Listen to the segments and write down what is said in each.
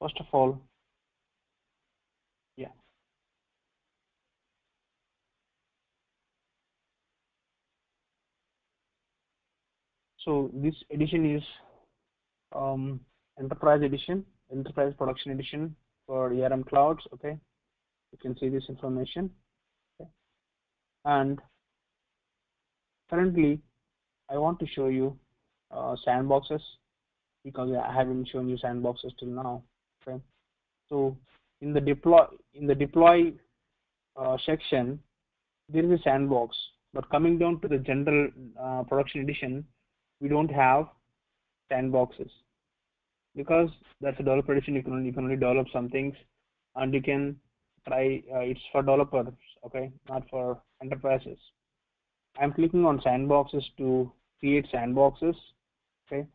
First of all, yeah. So this edition is enterprise edition, enterprise production edition for ARM clouds. Okay, you can see this information. Okay. And currently, I want to show you sandboxes because I haven't shown you sandboxes till now. Okay, so in the deploy section, there is a sandbox, but coming down to the general production edition, we don't have sandboxes because that's a developer edition. You can only develop some things, and you can try. It's for developers, okay, not for enterprises. I'm clicking on sandboxes to create sandboxes. Okay,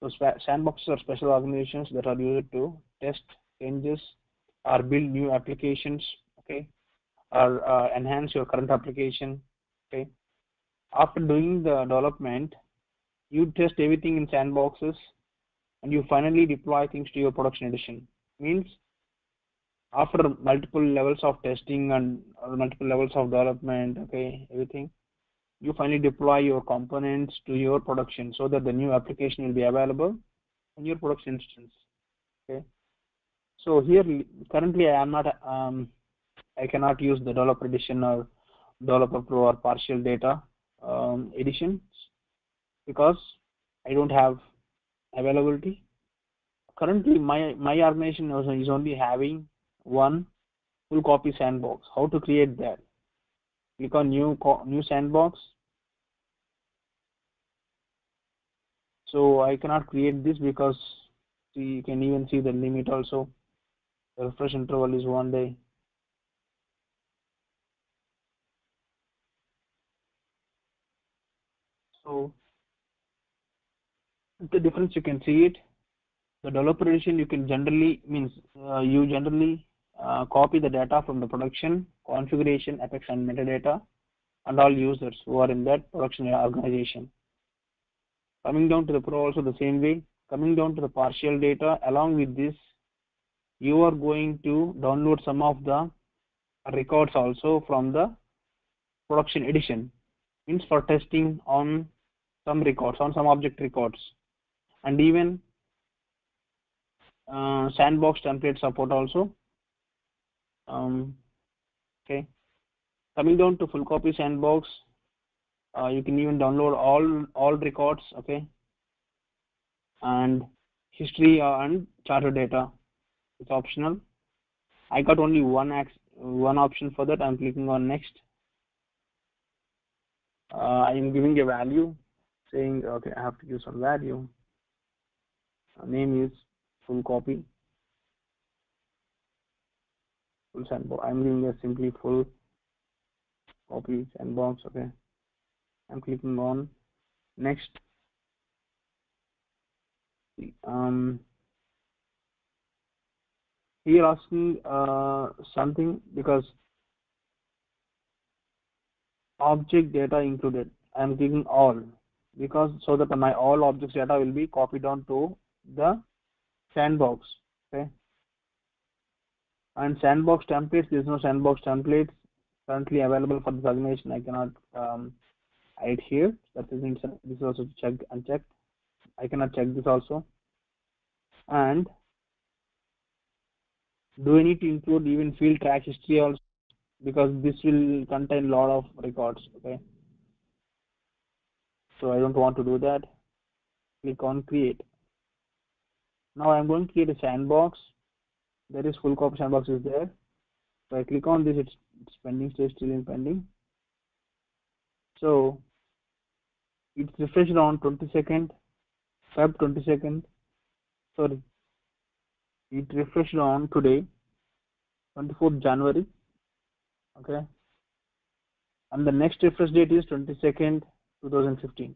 so sandboxes are special organizations that are used to test changes or build new applications. Okay, or enhance your current application. Okay, after doing the development, you test everything in sandboxes and you finally deploy things to your production edition. Means after multiple levels of testing and multiple levels of development, okay, everything, you finally deploy your components to your production so that the new application will be available in your production instance. Okay, so here currently I am not I cannot use the developer edition or developer pro or partial data editions because I don't have availability. Currently, my organization is only having one full copy sandbox. How to create that? Click on new sandbox. So I cannot create this because you can even see the limit also. The refresh interval is 1 day. So the difference you can see it. The developer edition you can generally you generally copy the data from the production, configuration, Apex and metadata, and all users who are in that production organization. Coming down to the pro also the same way. Coming down to the partial data, along with this, you are going to download some of the records also from the production edition. Means for testing on some records, on some object records, and even sandbox template support also. Okay. Coming down to full copy sandbox, you can even download all records, okay, and history and charter data. It's optional. I got only one option for that. I'm clicking on next. I am giving a value, saying okay, I have to use some value. Name is full copy, full sandbox. I'm giving a simply full copy sandbox. Okay. I'm clicking on next. Here asking something because object data included. I'm clicking all because so that my all objects data will be copied down to the sandbox. Okay. And sandbox templates, there is no sandbox templates currently available for this organization. I cannot hide here. That is this is also checked unchecked. I cannot check this also. And do I need to include even field track history also, because this will contain a lot of records. Okay, so I don't want to do that. Click on create. Now I'm going to create a sandbox. There is full copy sandbox is there. So I click on this, it's pending, stays still in pending. So it's refreshed on 22nd Feb 22nd. Sorry, it refreshed on today, 24th January. Okay, and the next refresh date is 22nd 2015.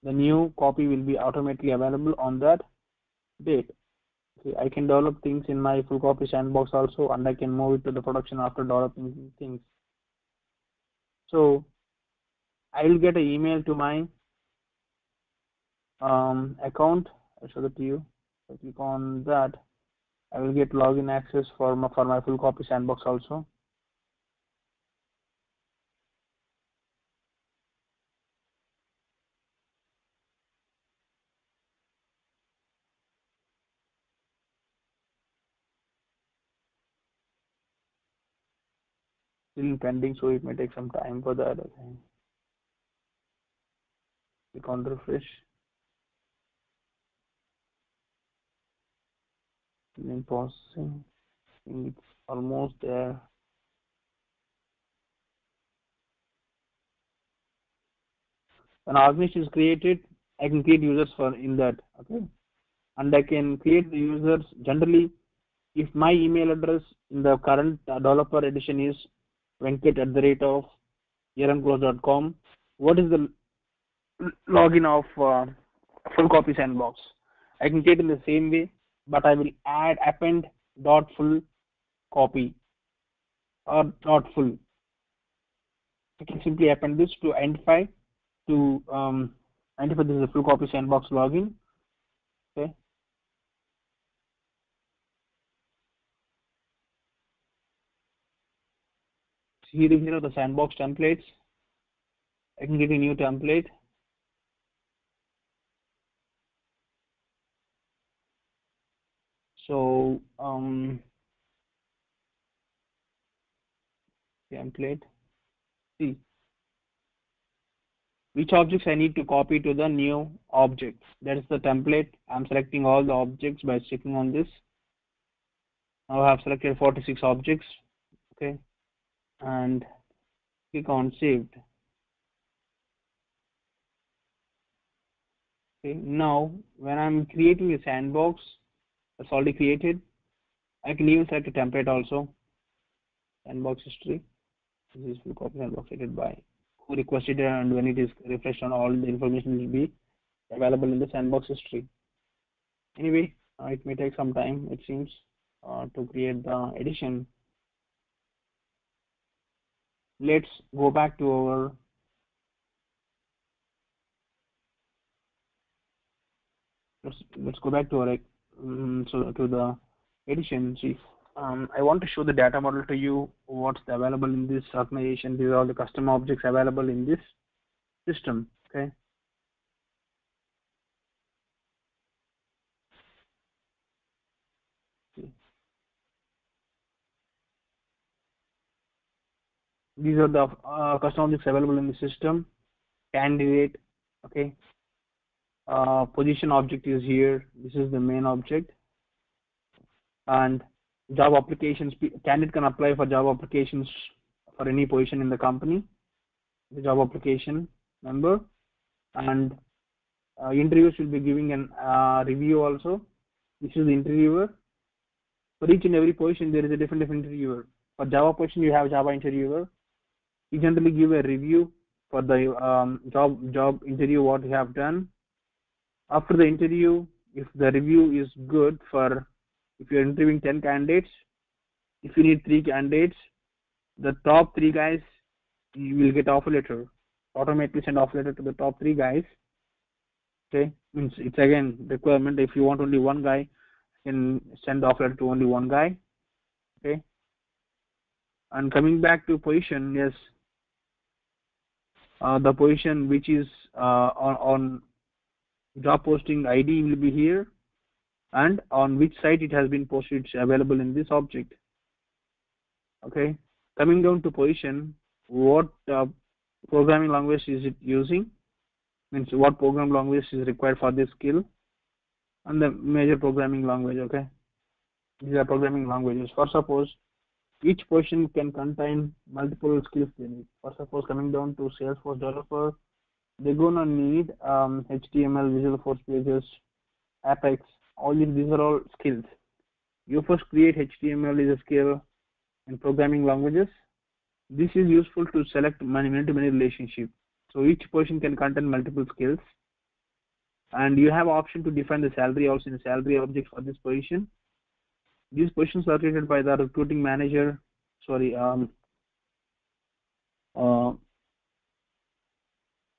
The new copy will be automatically available on that date. Okay, I can develop things in my full copy sandbox also, and I can move it to the production after developing things. So I will get an email to my account. I'll show that to you. So click on that. I will get login access for my full copy sandbox also. Still pending, so it may take some time for that. Okay. Click on refresh. Then processing. It's almost there. When organization is created, I can create users for in that. Okay, and I can create the users. Generally, if my email address in the current developer edition is venkat at the rate of yearandclose.com, what is the login of full copy sandbox? I can create in the same way, but I will add append dot full copy or dot full. I can simply append this to identify this is a full copy sandbox login. Okay. Here are the sandbox templates. I can get a new template. So template. See which objects I need to copy to the new object. That is the template. I'm selecting all the objects by clicking on this. Now I have selected 46 objects. Okay, and click on saved. Okay, now when I'm creating a sandbox that's already created, I can even select a template also. Sandbox history. This is full copy sandbox created by who requested it, and when it is refreshed on all the information will be available in the sandbox history. Anyway, it may take some time, it seems, to create the edition. Let's go back to our let's go back to our to the edition. See, I want to show the data model to you. What's available in this organization? These are all the custom objects available in this system. Okay. These are the custom objects available in the system. Candidate. Okay. Position object is here. This is the main object. And job applications. Candidate can apply for job applications for any position in the company. The job application number, and interviewers will be giving an review also. This is the interviewer. For each and every position, there is a different interviewer. For Java position, you have Java interviewer. You generally give a review for the job interview what you have done. After the interview, if the review is good for, if you're interviewing 10 candidates, if you need 3 candidates, the top 3 guys, you will get offer letter. Automatically send offer letter to the top 3 guys. Okay, means it's again requirement. If you want only one guy, you can send offer letter to only one guy. Okay, and coming back to position, yes, the position which is on job posting ID will be here, and on which site it has been posted, it's available in this object. Okay, coming down to position, what programming language is it using? Means what program language is required for this skill, and the major programming language. Okay, these are programming languages. For suppose each position can contain multiple skills in it. For suppose coming down to Salesforce developer, they're gonna need HTML, Visual Force Pages, Apex. All these are all skills. You first create HTML is a skill in programming languages. This is useful to select many-to-many relationship. So each position can contain multiple skills, and you have option to define the salary also in the salary object for this position. These positions are created by the recruiting manager. Sorry,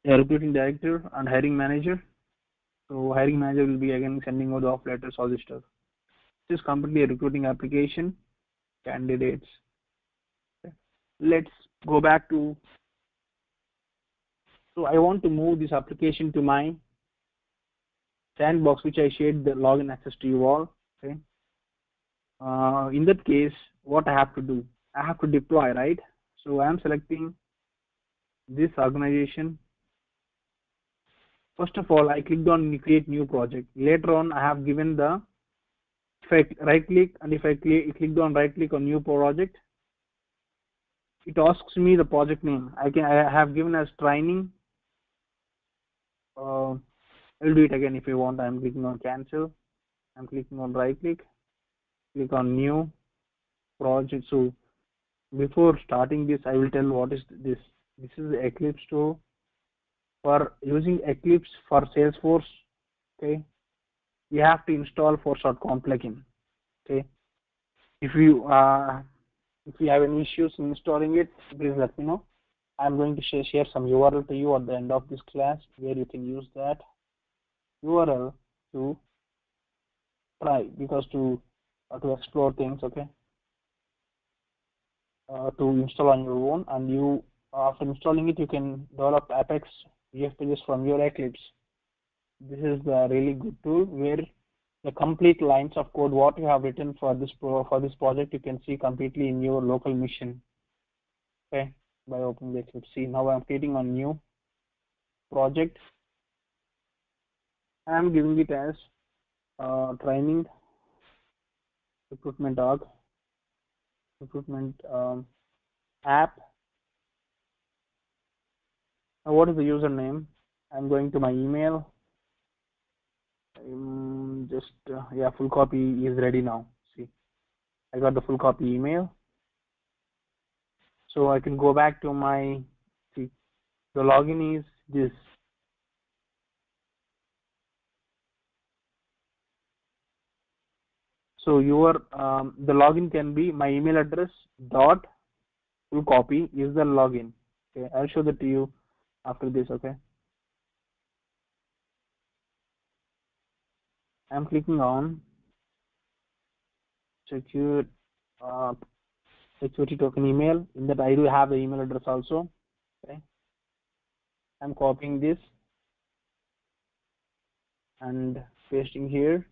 recruiting director and hiring manager. So hiring manager will be again sending out the off letters, all this stuff. This is completely a recruiting application, candidates. Okay. Let's go back to, so I want to move this application to my sandbox, which I shared the login access to you all. Okay. In that case, what I have to do? I have to deploy, right? So I am selecting this organization. First of all, I clicked on create new project. Later on, I have given the, if I right click and if I clicked on right click on new project, it asks me the project name. I have given as training. I'll do it again if you want. I'm clicking on cancel. I'm clicking on right click on new project. So before starting this, I will tell what is this. This is the Eclipse store for using Eclipse for Salesforce. Okay, you have to install force.com plugin. Okay, if you have any issues in installing it, please let me know. I'm going to share some URL to you at the end of this class where you can use that URL to try, because to explore things. Okay, to install on your own, and you after installing it, you can develop Apex VF pages from your Eclipse. This is a really good tool where the complete lines of code what you have written for this project you can see completely in your local machine. Okay, by opening the Eclipse. See, now I'm creating a new project. I'm giving it as training recruitment org, recruitment app. Now, what is the username? I'm going to my email. Yeah, full copy is ready now. See, I got the full copy email. So I can go back to my, see, the login is this. So your the login can be my email address dot full copy is the login. Okay, I'll show that to you after this. Okay, I'm clicking on secure security token email. In that I do have the email address also. Okay, I'm copying this and pasting here.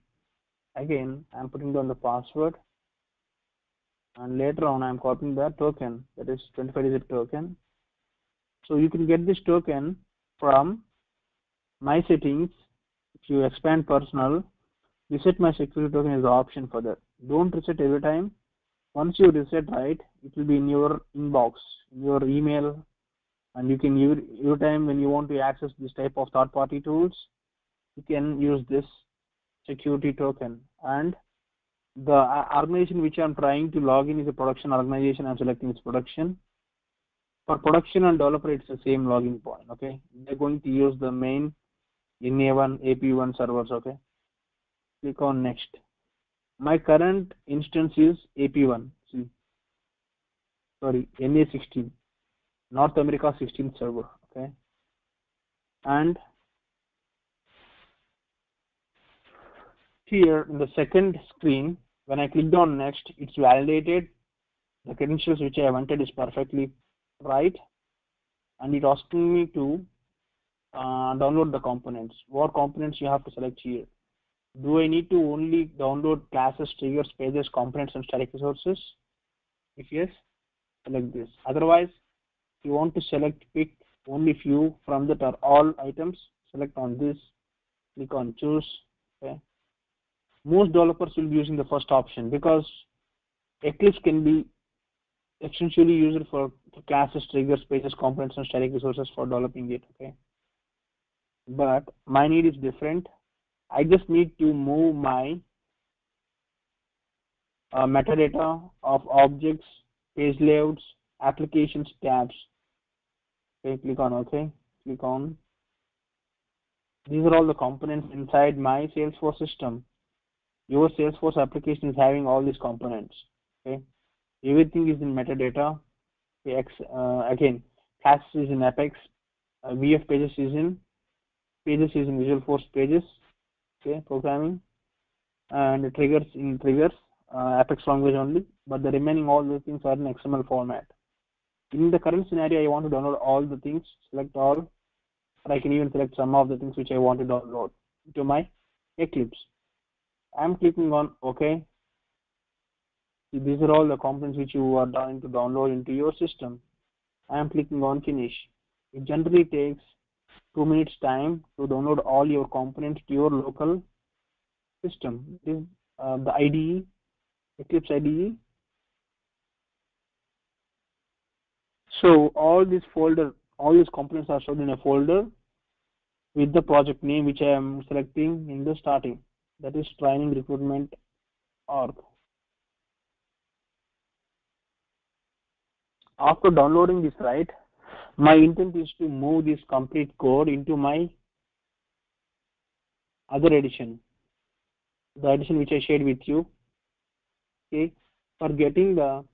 Again, I'm putting down the password, and later on I'm copying the token, that is 25-digit token. So you can get this token from my settings. If you expand personal, reset my security token is the option for that. Don't reset every time. Once you reset, right, it will be in your inbox, in your email, and you can use every time when you want to access this type of third-party tools, you can use this security token. And the organization which I'm trying to log in is a production organization. I'm selecting its production. For production and developer, it's the same login point. Okay, they're going to use the main NA1, AP1 servers. Okay, click on next. My current instance is AP1. See, sorry, NA16, North America 16th server. Okay, and here in the second screen, when I clicked on next, it's validated. The credentials which I wanted is perfectly right, and it's asking me to download the components. What components you have to select here? Do I need to only download classes, triggers, pages, components, and static resources? If yes, select this. Otherwise, if you want to pick only few from that are all items, select on this, click on choose. Okay. Most developers will be using the first option because Eclipse can be extensively used for classes, triggers, pages, components, and static resources for developing it. Okay, but my need is different. I just need to move my metadata of objects, page layouts, applications tabs. Okay, click on OK. Click on. These are all the components inside my Salesforce system. Your Salesforce application is having all these components. Okay, everything is in metadata. Okay, again, classes is in Apex, VF pages is in Visual Force pages, okay, programming, and triggers in triggers, Apex language only, but the remaining all the things are in XML format. In the current scenario, I want to download all the things, select all, or I can even select some of the things which I want to download to my Eclipse. I'm clicking on OK. These are all the components which you are trying to download into your system. I'm clicking on Finish. It generally takes 2 minutes time to download all your components to your local system. This is the IDE, Eclipse IDE. So all these components are stored in a folder with the project name which I am selecting in the starting. That is training recruitment org. After downloading this, right, my intent is to move this complete code into my other edition, the edition which I shared with you. Okay, for getting the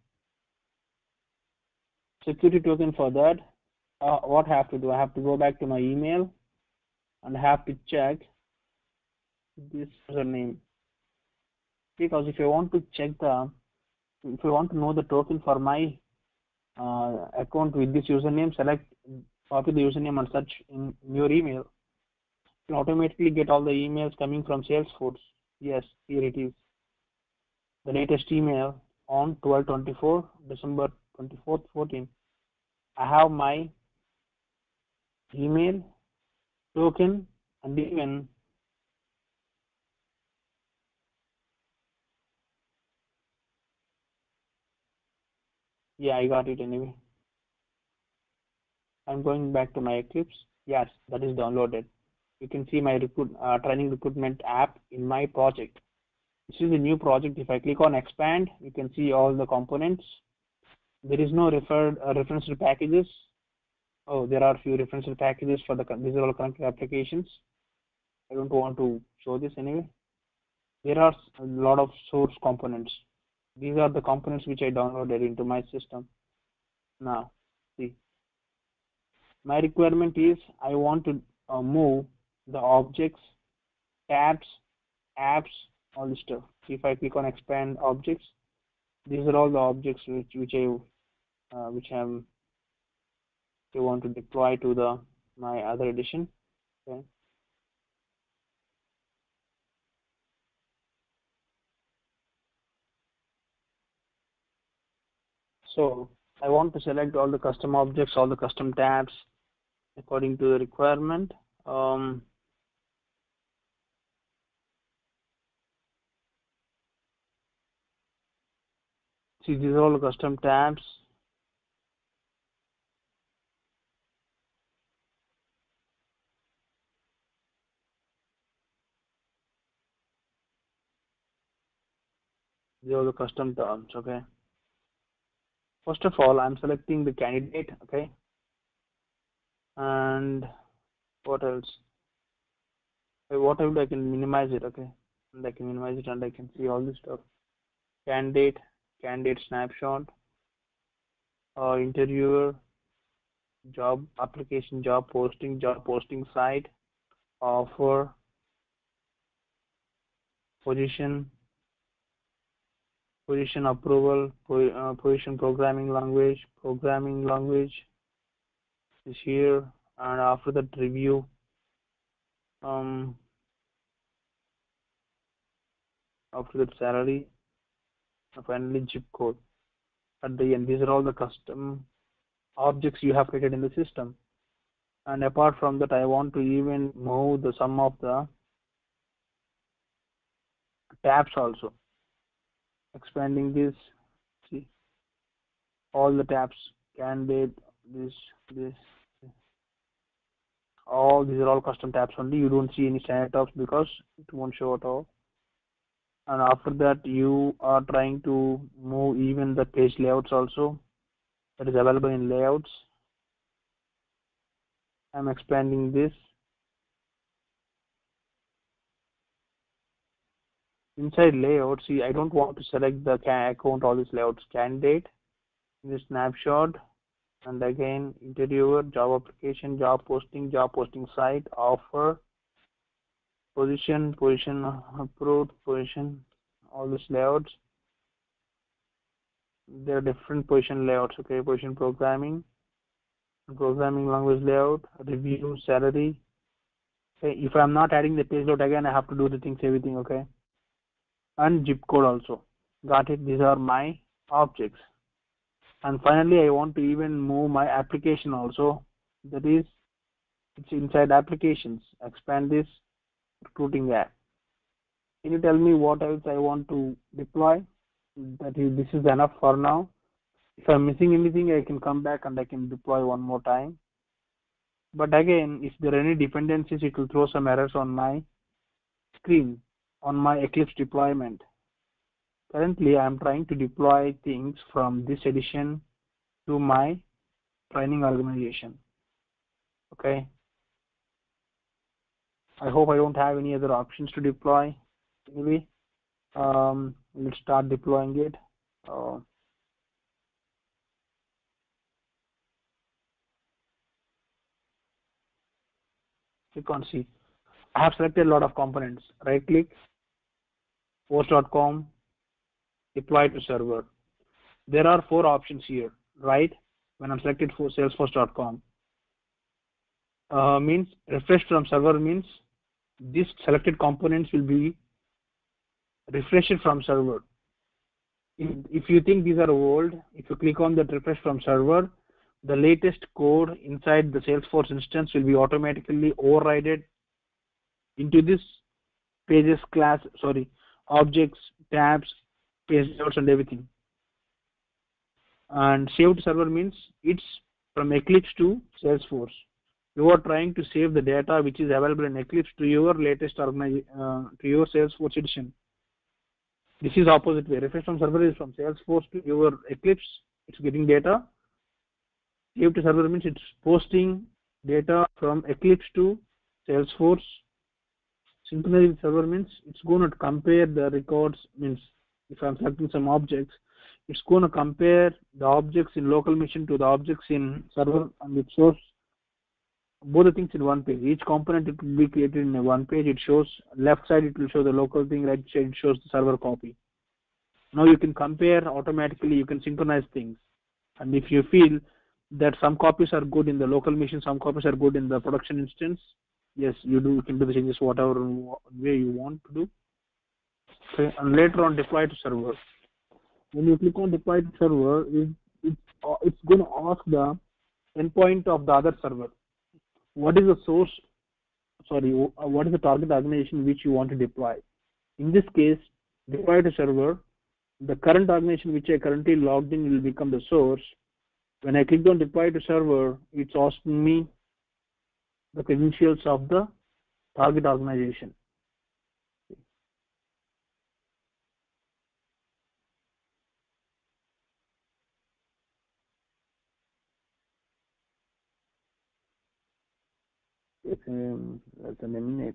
security token for that, what I have to do? I have to go back to my email and have to check this username, because if I want to know the token for my account with this username, copy the username and search in your email. You automatically get all the emails coming from Salesforce. Yes, here it is. The latest email on 12/24 December 24th 14. I have my email token and even yeah, I got it anyway. I'm going back to my Eclipse. Yes, that is downloaded. You can see my training recruitment app in my project. This is a new project. If I click on expand, you can see all the components. There is no referential packages. Oh, there are few referential packages for these are all connected applications. I don't want to show this anyway. There are a lot of source components. These are the components which I downloaded into my system. Now, see, my requirement is I want to move the objects, tabs, apps, all this stuff. If I click on expand objects, these are all the objects which I want to deploy to my other edition. Okay. So I want to select all the custom objects, all the custom tabs according to the requirement. See, these are all the custom tabs. These are the custom tabs. Okay. First of all, I'm selecting the candidate. Okay. And what else? What I can minimize it. Okay. And I can minimize it and I can see all this stuff. Candidate snapshot, interviewer, job application, job posting site, offer, position approval, position programming language is here, and after that review, after that salary, and finally zip code at the end. These are all the custom objects you have created in the system. And apart from that, I want to even move some of the tabs also. Expanding this, see all the tabs, candidate, this, all these are all custom tabs only. You don't see any standard tabs because it won't show at all. And after that, you are trying to move even the page layouts also that is available in layouts. I'm expanding this. Inside layout, see, I don't want to select the account, all these layouts, candidate, this snapshot, and again interviewer, job application, job posting site, offer, position approved, position, all these layouts. There are different position layouts. Okay, position programming language layout, review, salary. Okay, if I'm not adding the page load again, I have to do the things, everything. Okay, and zip code also. Got it? These are my objects. And finally, I want to even move my application also. That is, it's inside applications. Expand this, recruiting app. Can you tell me what else I want to deploy? This is enough for now. If I'm missing anything, I can come back and I can deploy one more time. But again, if there are any dependencies, it will throw some errors on my screen, on my Eclipse deployment. Currently, I'm trying to deploy things from this edition to my training organization. Okay. I hope I don't have any other options to deploy. Anyway, let's start deploying it. Click on see. I have selected a lot of components. Right click, post.com, deploy to server. There are 4 options here, right? When I'm selected for Salesforce.com, means refresh from server means these selected components will be refreshed from server. If you think these are old, if you click on that refresh from server, the latest code inside the Salesforce instance will be automatically overridden into this pages class, objects, tabs, page layouts and everything. And save to server means it's from Eclipse to Salesforce. You are trying to save the data which is available in Eclipse to your latest to your Salesforce edition. This is opposite way. Refresh from server is from Salesforce to your Eclipse. It's getting data. Save to server means it's posting data from Eclipse to Salesforce. Synchronize with server means it's going to compare the records. Means if I'm selecting some objects, it's going to compare the objects in local machine to the objects in server, and it shows both the things in one page. Each component it will be created in a one page. It shows left side it will show the local thing, right side it shows the server copy. Now you can compare automatically, you can synchronize things. And if you feel that some copies are good in the local machine, some copies are good in the production instance, yes, you can do the changes whatever way you want to do. Okay, and later on deploy to server. When you click on deploy to server, it's going to ask the endpoint of the other server. What is the source? What is the target organization which you want to deploy? In this case, deploy to server, the current organization which I currently logged in will become the source. When I click on deploy to server, it's asking me the credentials of the target organization. It's less than a minute.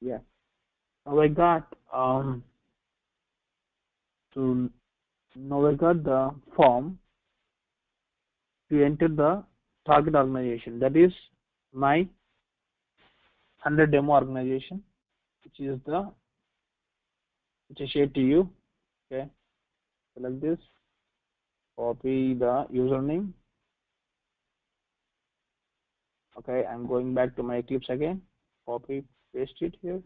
Yeah. Now I got now I got the form to enter the target organization. That is my 100 demo organization, which I shared to you. Okay. Select this, copy the username. Okay, I'm going back to my Eclipse again. Copy, paste it here.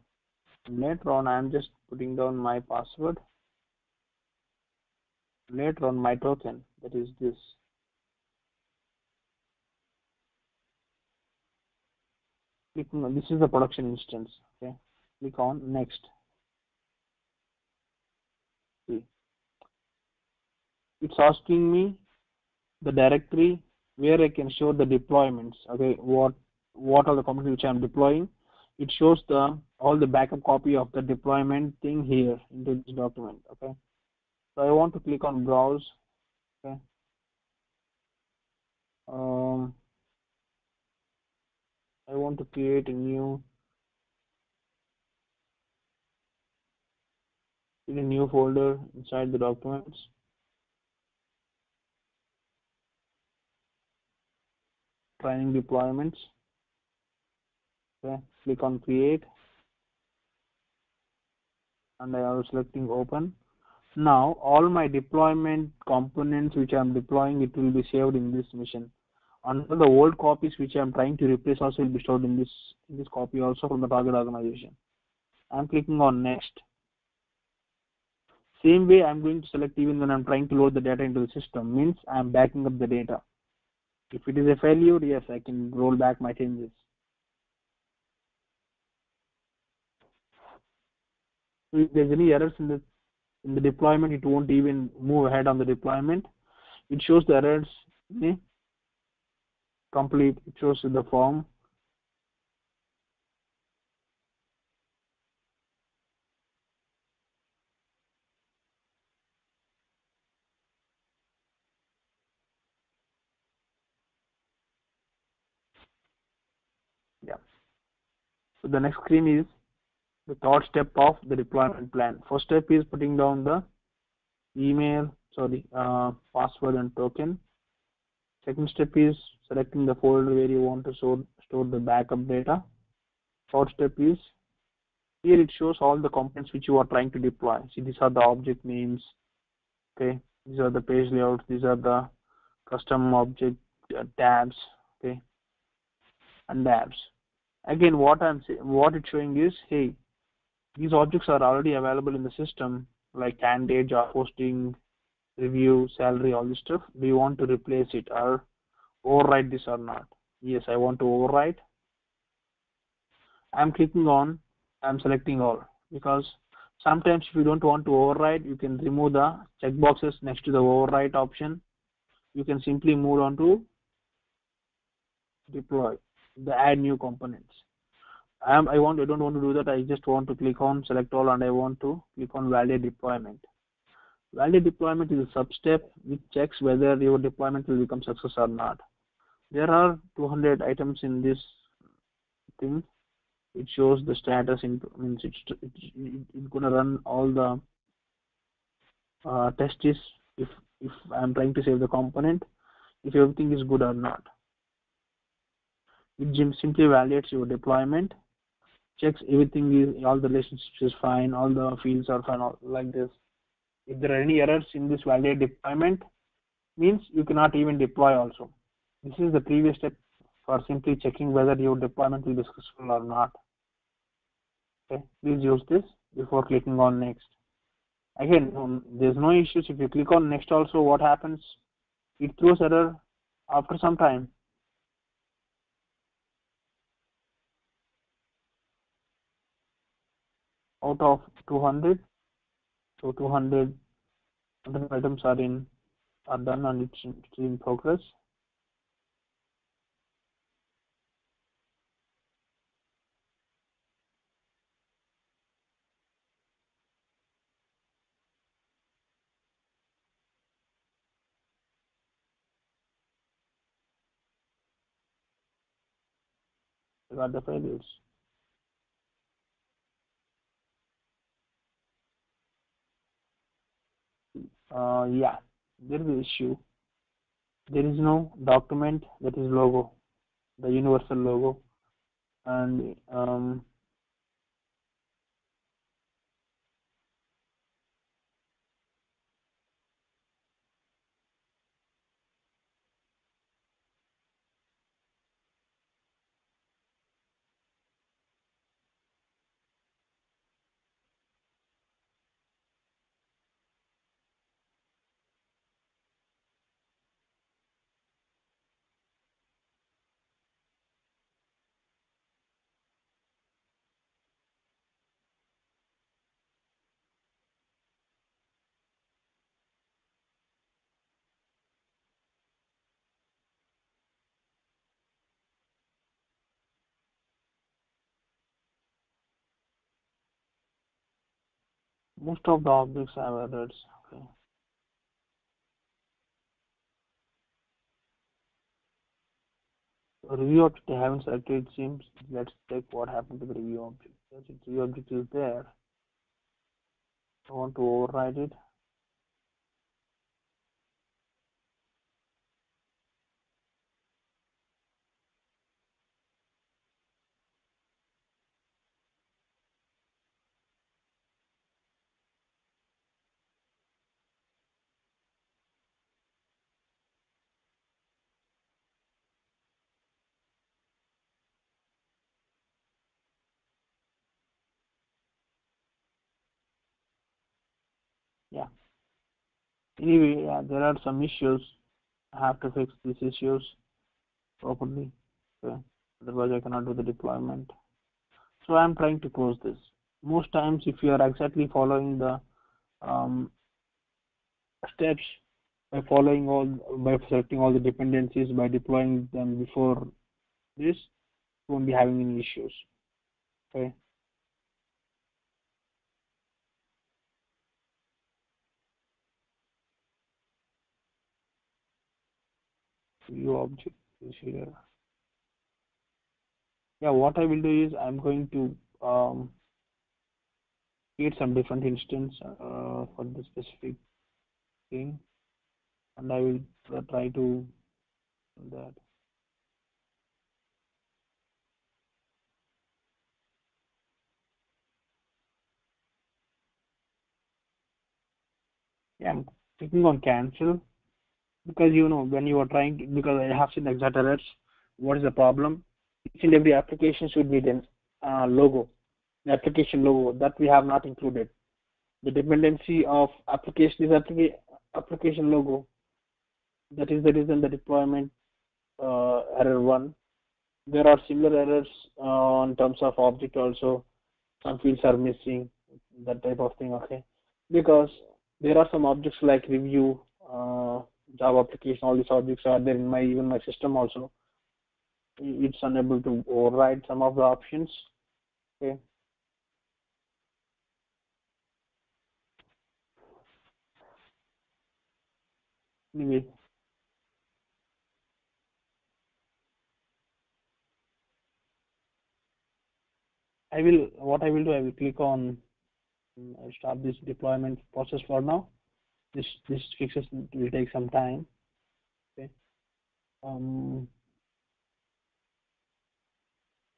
Later on, I'm just putting down my password. Later on, my token, that is this. Clicking on, this is the production instance. Okay, click on next. See, it's asking me the directory where I can show the deployments. Okay, what are the components which I'm deploying? It shows the all the backup copy of the deployment thing here into this document. Okay, so I want to click on browse. Okay, um, I want to create a new folder inside the documents. Training deployments. Okay, click on create, and I am selecting open. Now all my deployment components which I am deploying, it will be saved in this mission. And the old copies which I am trying to replace also will be stored in this copy also from the target organization. I am clicking on next. Same way I am going to select even when I am trying to load the data into the system, means I am backing up the data. If it is a failure, yes, I can roll back my changes. So if there's any errors in the deployment, it won't even move ahead on the deployment. It shows the errors complete. It shows in the form. Yeah. So the next screen is the third step of the deployment plan. First step is putting down the password and token. Second step is selecting the folder where you want to store the backup data. Third step is here it shows all the components which you are trying to deploy. See, these are the object names. Okay, these are the page layouts. These are the custom object tabs. Okay, and tabs. Again, what it's showing is, hey, these objects are already available in the system, like candidate, job posting, review, salary, all this stuff. Do you want to replace it or override this or not? Yes, I want to override. I'm clicking on, I'm selecting all, because sometimes if you don't want to override, you can remove the checkboxes next to the override option. You can simply move on to deploy, the add new components. I don't want to do that. I just want to click on select all, and I want to click on validate deployment. Validate deployment is a sub-step which checks whether your deployment will become success or not. There are 200 items in this thing. It shows the status in means it's going to run all the tests if I'm trying to save the component, if everything is good or not. It simply validates your deployment, checks everything is all the relationships is fine, all the fields are fine, all, like this. If there are any errors in this validate deployment, means you cannot even deploy also. This is the previous step for simply checking whether your deployment will be successful or not. Okay, please use this before clicking on next. Again, there's no issues. If you click on next also, what happens? It throws error after some time. Out of 200, so 200 items are done and it's in progress. You got the failures. Yeah, there is an issue. There is no document that is logo, the universal logo, and Most of the objects have errors. Okay. Review object I haven't selected, it seems. Let's check what happened to the review object. Yes, its review object is there. I want to override it. Yeah. Anyway, yeah, there are some issues. I have to fix these issues properly. Okay. Otherwise, I cannot do the deployment. So I'm trying to close this. Most times, if you are exactly following the um, steps by selecting all the dependencies, by deploying them before this, you won't be having any issues. Okay. View object is here. Yeah, what I will do is I'm going to create some different instance for the specific thing, and I will try to do that. Yeah, I'm clicking on cancel because when you are trying to, because I have seen exact errors. What is the problem? Each and every application should be the logo, the application logo that we have not included. The dependency of application is application logo. That is the reason the deployment error one. There are similar errors in terms of object also. Some fields are missing, that type of thing. Okay, because there are some objects like review, Java application. All these objects are there in my even my system also. It's unable to override some of the options. Okay. Anyway, what I will do, I will click on start this deployment process for now. This fixes will take some time. Okay. Um,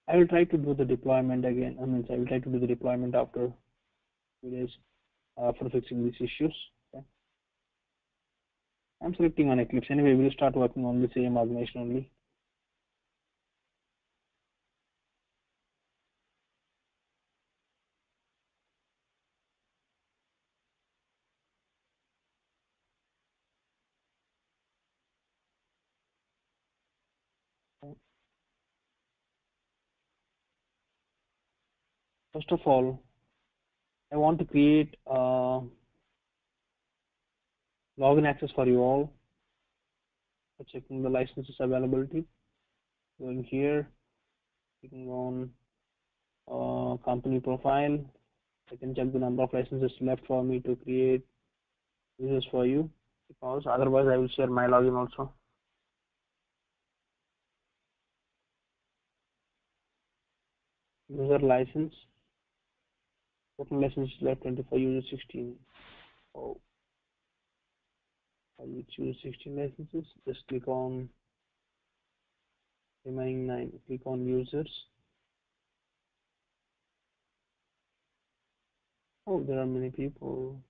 I will try to do the deployment again. I will try to do the deployment after 2 days for fixing these issues. Okay. I'm selecting on Eclipse. Anyway, we'll start working on the same organization only. First of all, I want to create login access for you all for checking the licenses availability. Going here, clicking on company profile. I can check the number of licenses left for me to create users for you, because otherwise I will share my login also. User license. Total licenses left 24, user 16. Oh, I will choose 16 licenses. Just click on remaining 9. Click on users. Oh, there are many people.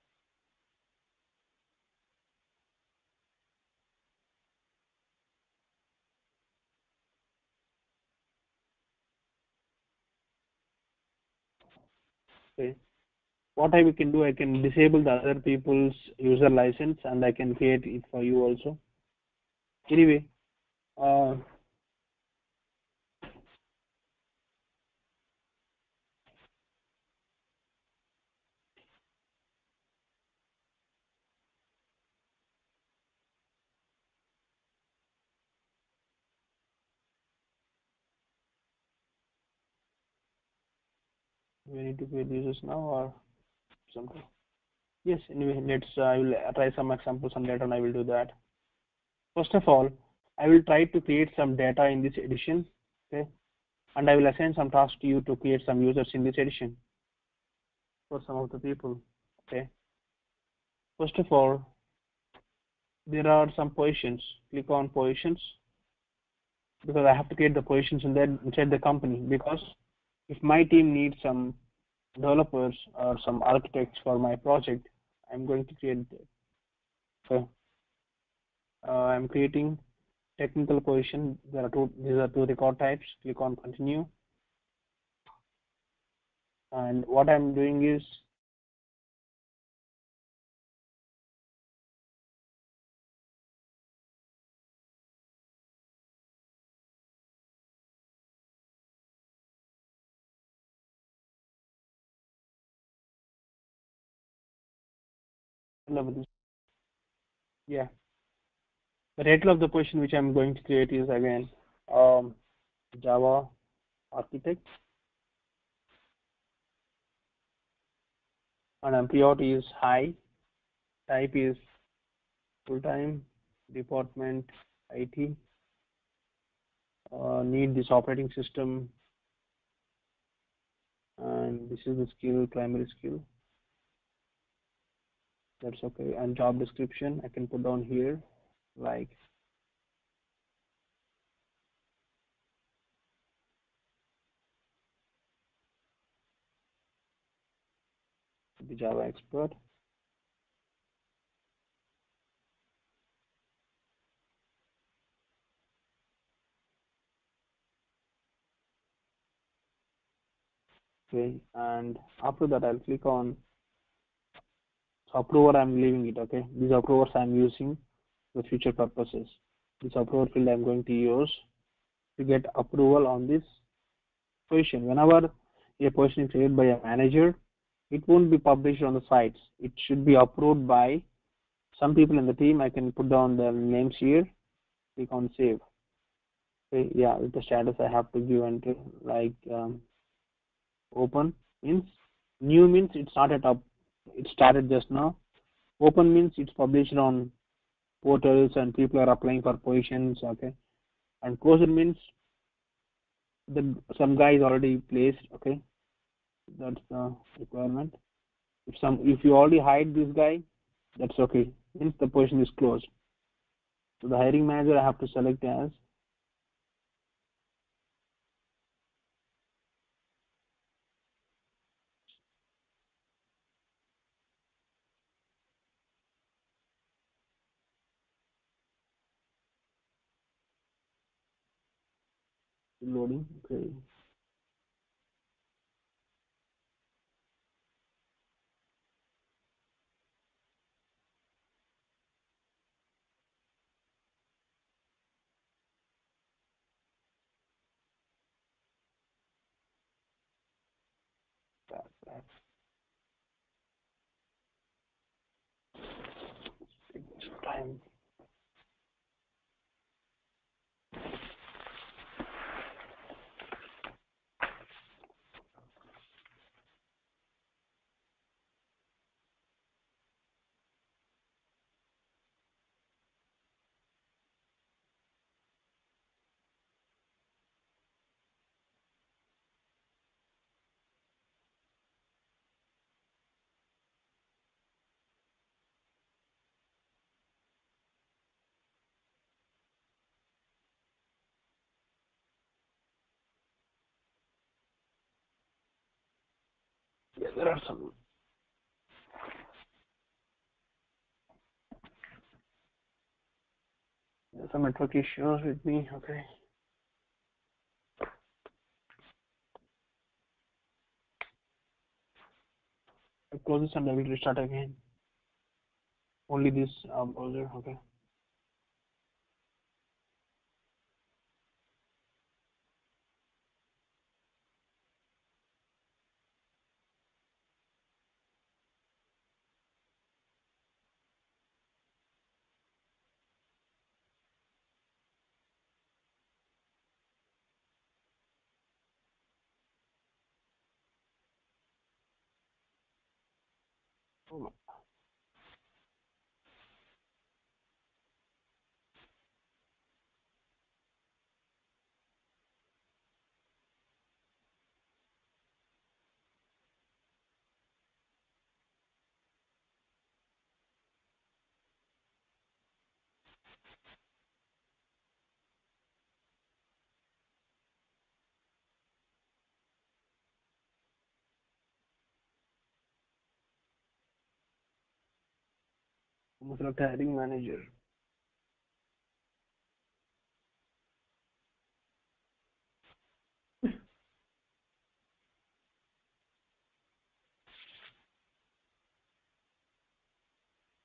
Okay. What I can do, I can disable the other people's user license and I can create it for you also. Anyway, uh, we need to create users now or something. Yes, anyway, I will try some examples and later on I will do that. First of all, I will try to create some data in this edition, okay, and I will assign some tasks to you to create some users in this edition for some of the people, okay. First of all, there are some positions. Click on positions because I have to create the positions inside the company, because if my team needs some developers or some architects for my project, I'm going to create it. So I'm creating technical position. These are two record types. Click on continue. And what I'm doing is yeah, the title of the position which I'm going to create is again um, Java architect, and priority is high, type is full-time, department IT, need this operating system, and this is the skill, primary skill. That's okay. And job description I can put down here, like the Java expert. Okay, and after that I'll click on approver. I'm leaving it. Okay, these approvers I'm using for future purposes. This approval field I'm going to use to get approval on this position. Whenever a position is created by a manager, it won't be published on the sites. It should be approved by some people in the team. I can put down the names here. Click on save. Okay, yeah, with the status I have to give entry like open means new means it's not at up. It started just now. Open means it's published on portals and people are applying for positions. Okay, and closed means the some guy is already placed. Okay, that's the requirement. If you already hide this guy, that's okay. Means the position is closed. So the hiring manager I have to select as loading. Okay. That's time. Yeah, there are some network issues with me. Okay. I close this and I will restart again. Only this browser. Okay. Oh, select hiring manager.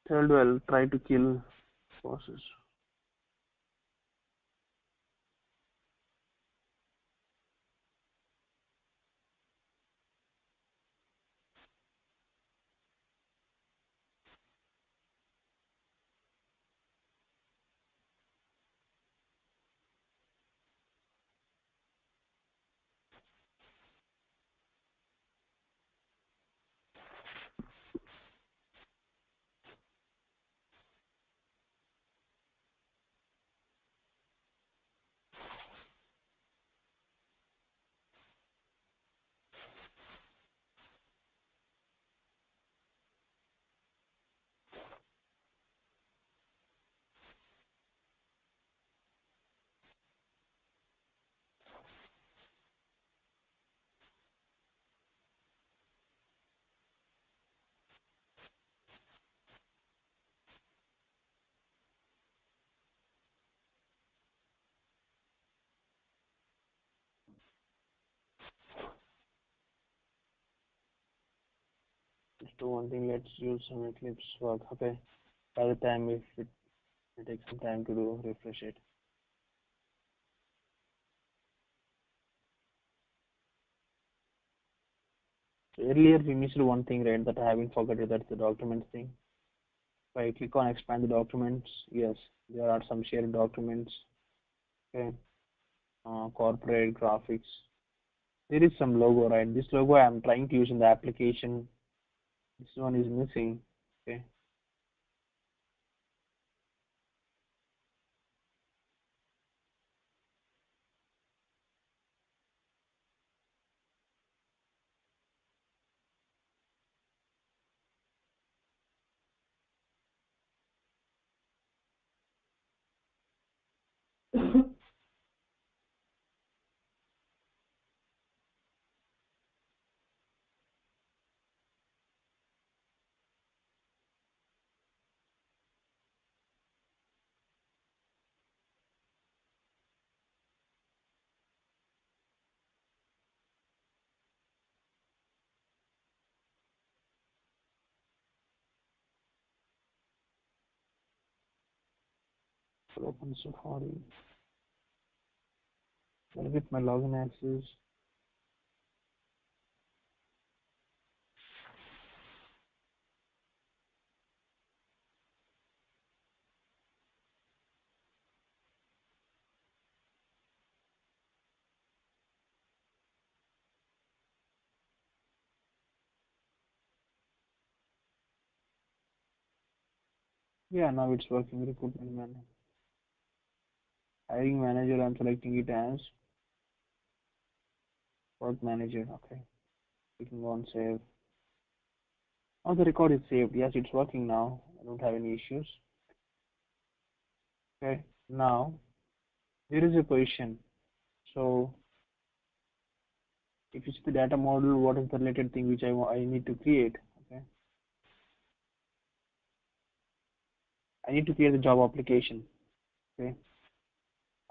Third, well, try to kill process. Let's do one thing. Let's use some Eclipse work. Okay. By the time if it takes some time to do, refresh it. So earlier we missed one thing, right? That I haven't forgotten. That's the documents thing. If I click on expand the documents, yes, there are some shared documents. Okay. Corporate graphics. There is some logo, right? This logo I'm trying to use in the application. This one is missing. Okay. Open Safari. I'll get my login access. Yeah, now it's working. Recruitment manager. Hiring manager, I'm selecting it as work manager. Okay. Clicking on save. Oh, the record is saved. Yes, it's working now. I don't have any issues. Okay. Now there is a position. So if you see the data model, what is the related thing which I need to create? Okay. I need to create the job application. Okay.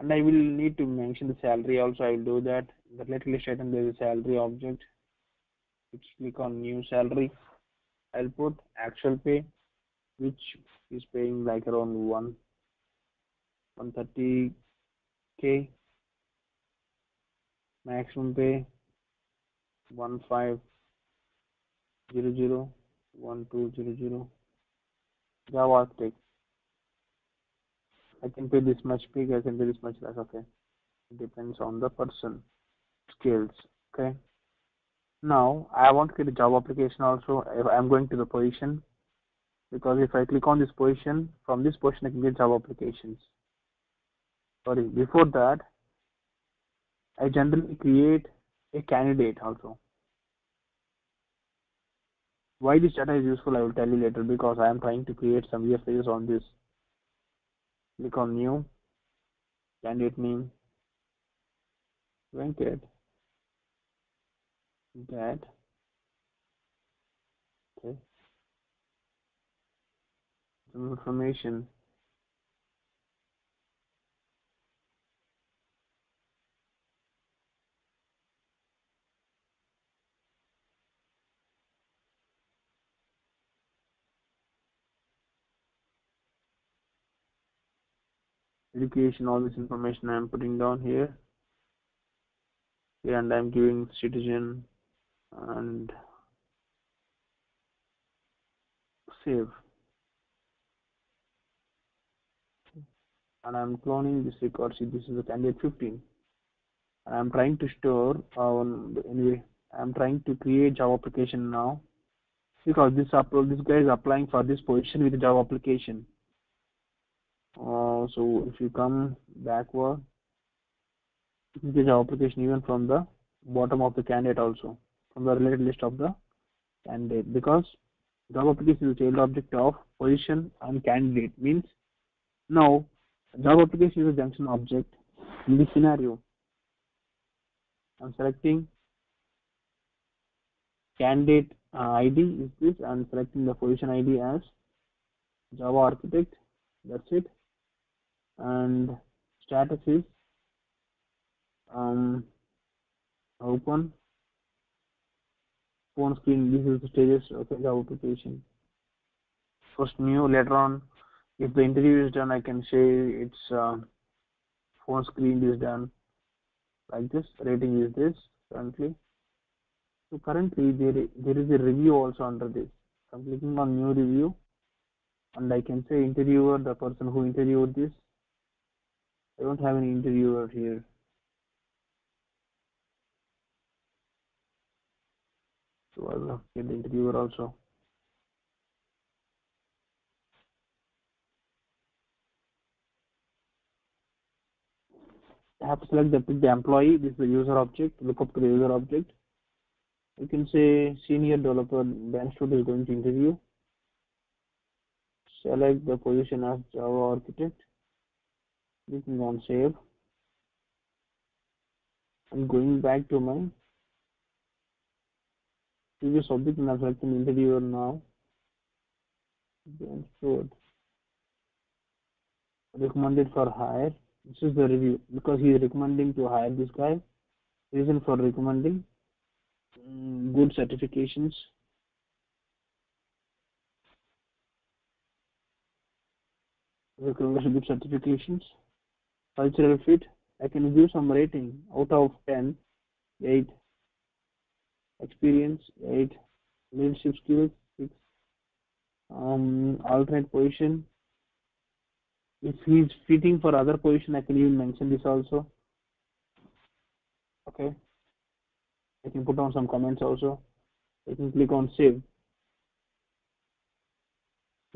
And I will need to mention the salary also. I will do that. In the related list item, there is a salary object. Which click on new salary. I'll put actual pay, which is paying like around 130K. Maximum pay 1500 1200. Java architect. I can pay this much big, I can pay this much less. Okay. It depends on the person skills. Okay. Now I want to create a job application also. If I'm going to the position, because if I click on this position, from this position I can get job applications. Sorry, before that I generally create a candidate also. Why this data is useful I will tell you later, because I am trying to create some VFAs on this. Click on new, candidate name, Venkat, that, okay, information. Education, all this information I'm putting down here. And I'm giving citizen and save. And I'm cloning this record. See, this is the candidate 15. And I'm trying to store anyway. I'm trying to create Java application now because this guy is applying for this position with the Java application. So if you come backward, you can get Java application even from the bottom of the candidate also, from the related list of the candidate, because Java application is a child object of position and candidate. Means now Java application is a junction object. In this scenario, I'm selecting candidate ID is this, and selecting the position ID as Java architect. That's it. And status is open phone screen. This is the stages of the Java application. First new, later on, if the interview is done, I can say it's phone screen is done like this. Rating is this currently. So currently there is a review also under this. I'm clicking on new review, and I can say interviewer, the person who interviewed this. I don't have any interviewer here. So I will get the interviewer also. I have to select the employee. This is the user object. Look up to the user object. You can say senior developer Ben Stud is going to interview. Select the position as Java architect. Clicking on save. I'm going back to my previous object and I'm selecting interviewer now. Ben Stud. Recommended for hire. This is the review because he is recommending to hire this guy. Reason for recommending good certifications. Recommendation good certifications. Cultural fit. I can give some rating out of 10. 8. Experience 8. Leadership skills 6. Alternate position. If he is fitting for other position, I can even mention this also. Okay. I can put down some comments also. I can click on save.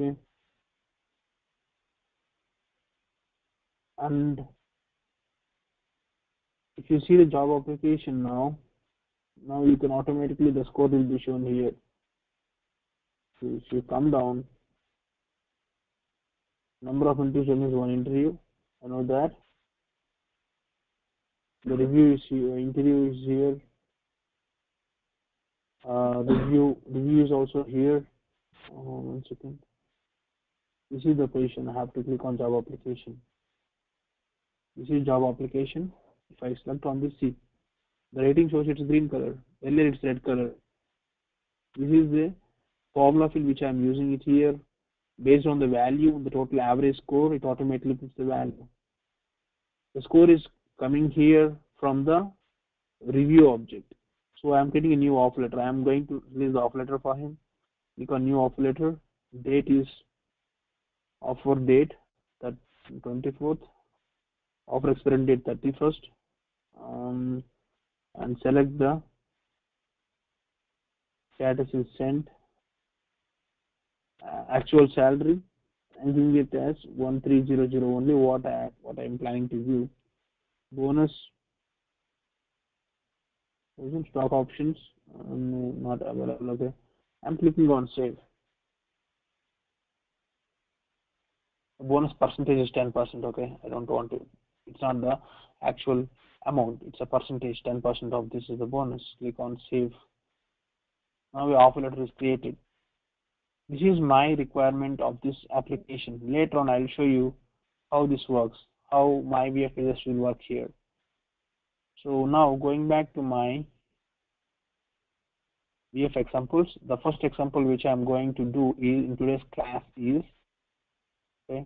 Okay. And if you see the job application now you can automatically, the score will be shown here. So if you come down, number of interviews is 1 interview. I know that. The review is here, interview is here. Review is also here. 1 second. This is the position. I have to click on job application. This is job application. If I select on this, see, the rating shows it's green color. Earlier it's red color. This is the formula field which I am using it here. Based on the value, the total average score, it automatically puts the value. The score is coming here from the review object. So I am getting a new offer letter. I am going to release the offer letter for him. Click on new offer letter. Date is offer date, that 24th. Offer expiry date 31st. And select the status is sent. Actual salary, I'm giving it as 1300 only. What I am planning to do. Bonus, stock options, no, not available. Okay, I'm clicking on save. The bonus percentage is 10%. Okay, I don't want to. It's not the actual amount. It's a percentage. 10% of this is the bonus. Click on save. Now the offer letter is created. This is my requirement of this application. Later on, I'll show you how this works, how my VFSs will work here. So now going back to my VF examples, the first example which I'm going to do is in today's class is, okay,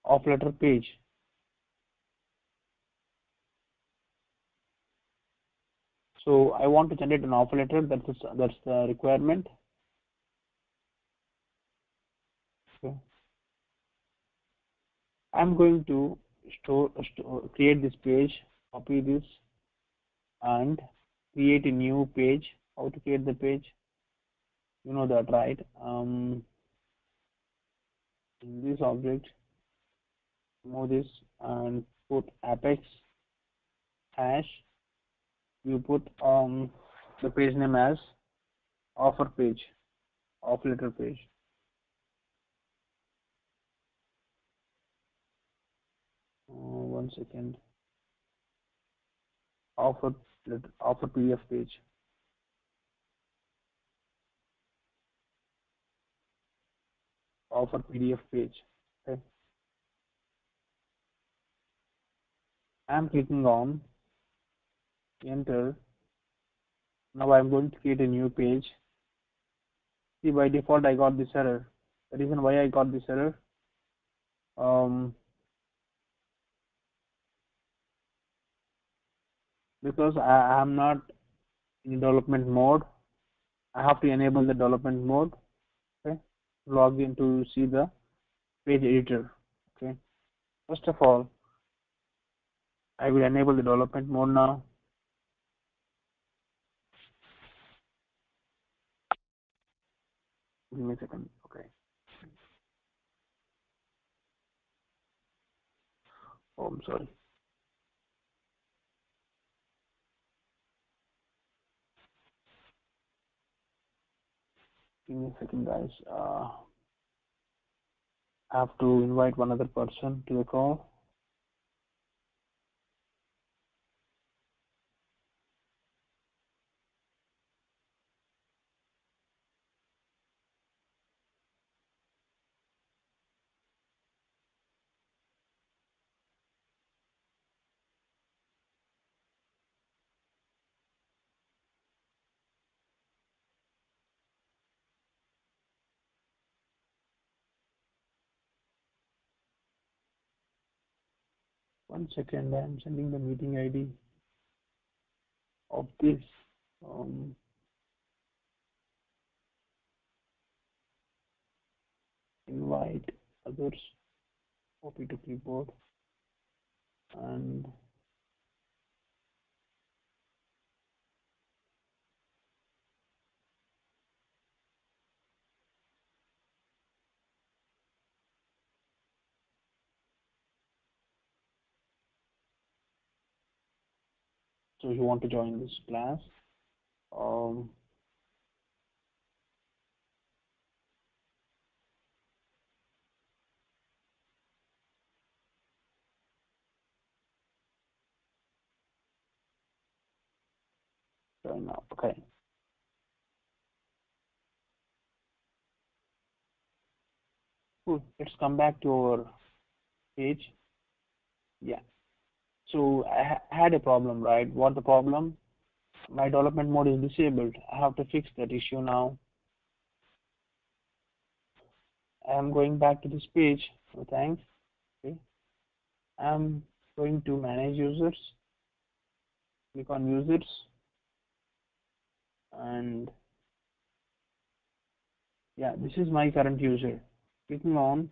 off letter page. So I want to generate an offer letter. That's the requirement. Okay. I'm going to create this page, copy this, and create a new page. How to create the page? You know that, right? In this object, remove this and put apex hash. You put the page name as offer page, offer letter page. One second. Offer letter, offer PDF page. Offer PDF page. Okay. I'm clicking on enter. Now I'm going to create a new page. See, by default I got this error. The reason why I got this error, because I am not in development mode. I have to enable the development mode. Okay, log in to see the page editor. Okay, first of all, I will enable the development mode now. Give me a second. Okay. Oh, I'm sorry. Give me a second, guys. I have to invite one other person to the call. One second. I'm sending the meeting ID of this. Um, Invite others. Copy to clipboard and so you want to join this class. Um, Join now. Okay. Cool. Let's come back to our page. Yeah. So I had a problem, right? What the problem? My development mode is disabled. I have to fix that issue now. I am going back to this page. So thanks. Okay. I'm going to manage users. Click on users and yeah, this is my current user. Clicking on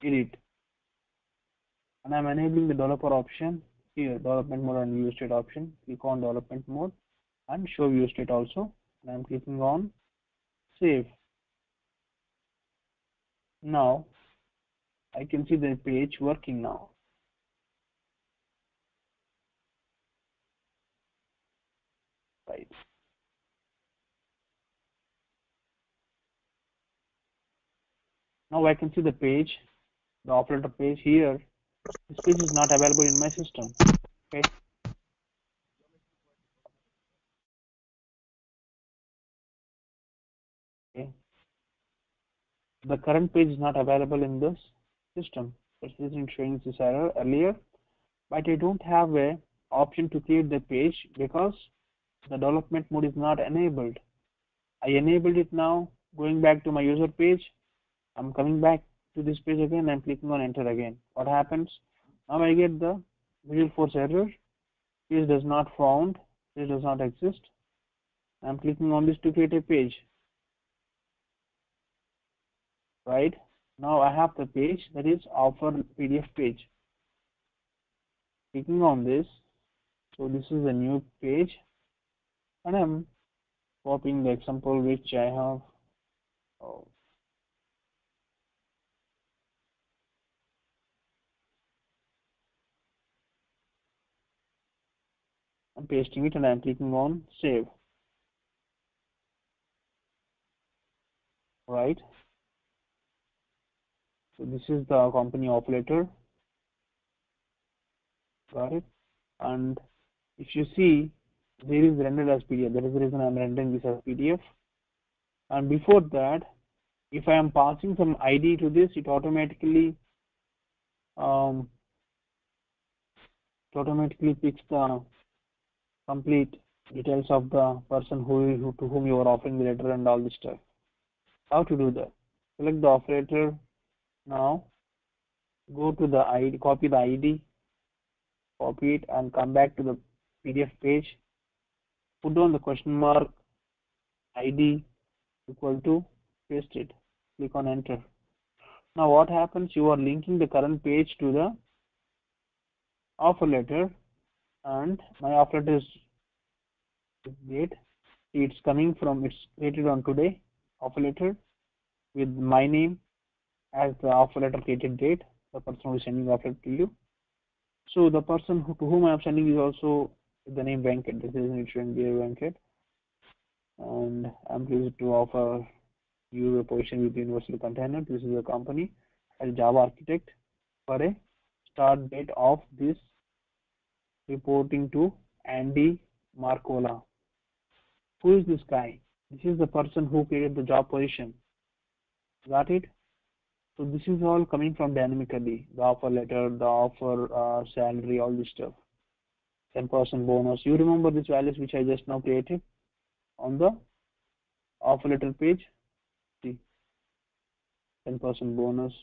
edit and I'm enabling the developer option here, development mode and view state option. Click on development mode and show view state also. And I'm clicking on save. Now I can see the page working now. Right. Now I can see the page, the operator page here. This page is not available in my system. Okay. Okay. The current page is not available in this system. It isn't showing this error earlier, but I don't have a option to create the page because the development mode is not enabled. I enabled it now. Going back to my user page, I'm coming back to this page again. I'm clicking on enter again. What happens? Now I get the Visual Force error. Page does not found. Page does not exist. I'm clicking on this to create a page. Right now I have the page, that is offer PDF page. Clicking on this, so this is a new page, and I'm copying the example which I have. Oh, I'm pasting it and I'm clicking on save. Right, so this is the company offer letter. Got it. And if you see, there is rendered as PDF. That is the reason I'm rendering this as PDF. And before that, if I am passing some ID to this, it automatically um, picks the complete details of the person who to whom you are offering the letter and all this stuff. How to do that? Select the offer letter now. Go to the ID, copy the ID, copy it, and come back to the PDF page. Put down the question mark ID equal to, paste it. Click on enter. Now what happens? You are linking the current page to the offer letter, and my offer letter is date. It's coming from, it's created on today offer letter with my name as the offer letter created date, the person who is sending the offer to you. So the person to whom I am sending is also the name Venkat. This is it showing here Venkat, and I'm pleased to offer you a position with the Universal Container. This is a company as Java architect for a start date of this reporting to Andy Marcola. Who is this guy? This is the person who created the job position. Got it? So this is all coming from dynamically. The offer letter, the offer salary, all this stuff. 10% bonus. You remember these values which I just now created on the offer letter page? See, 10% bonus.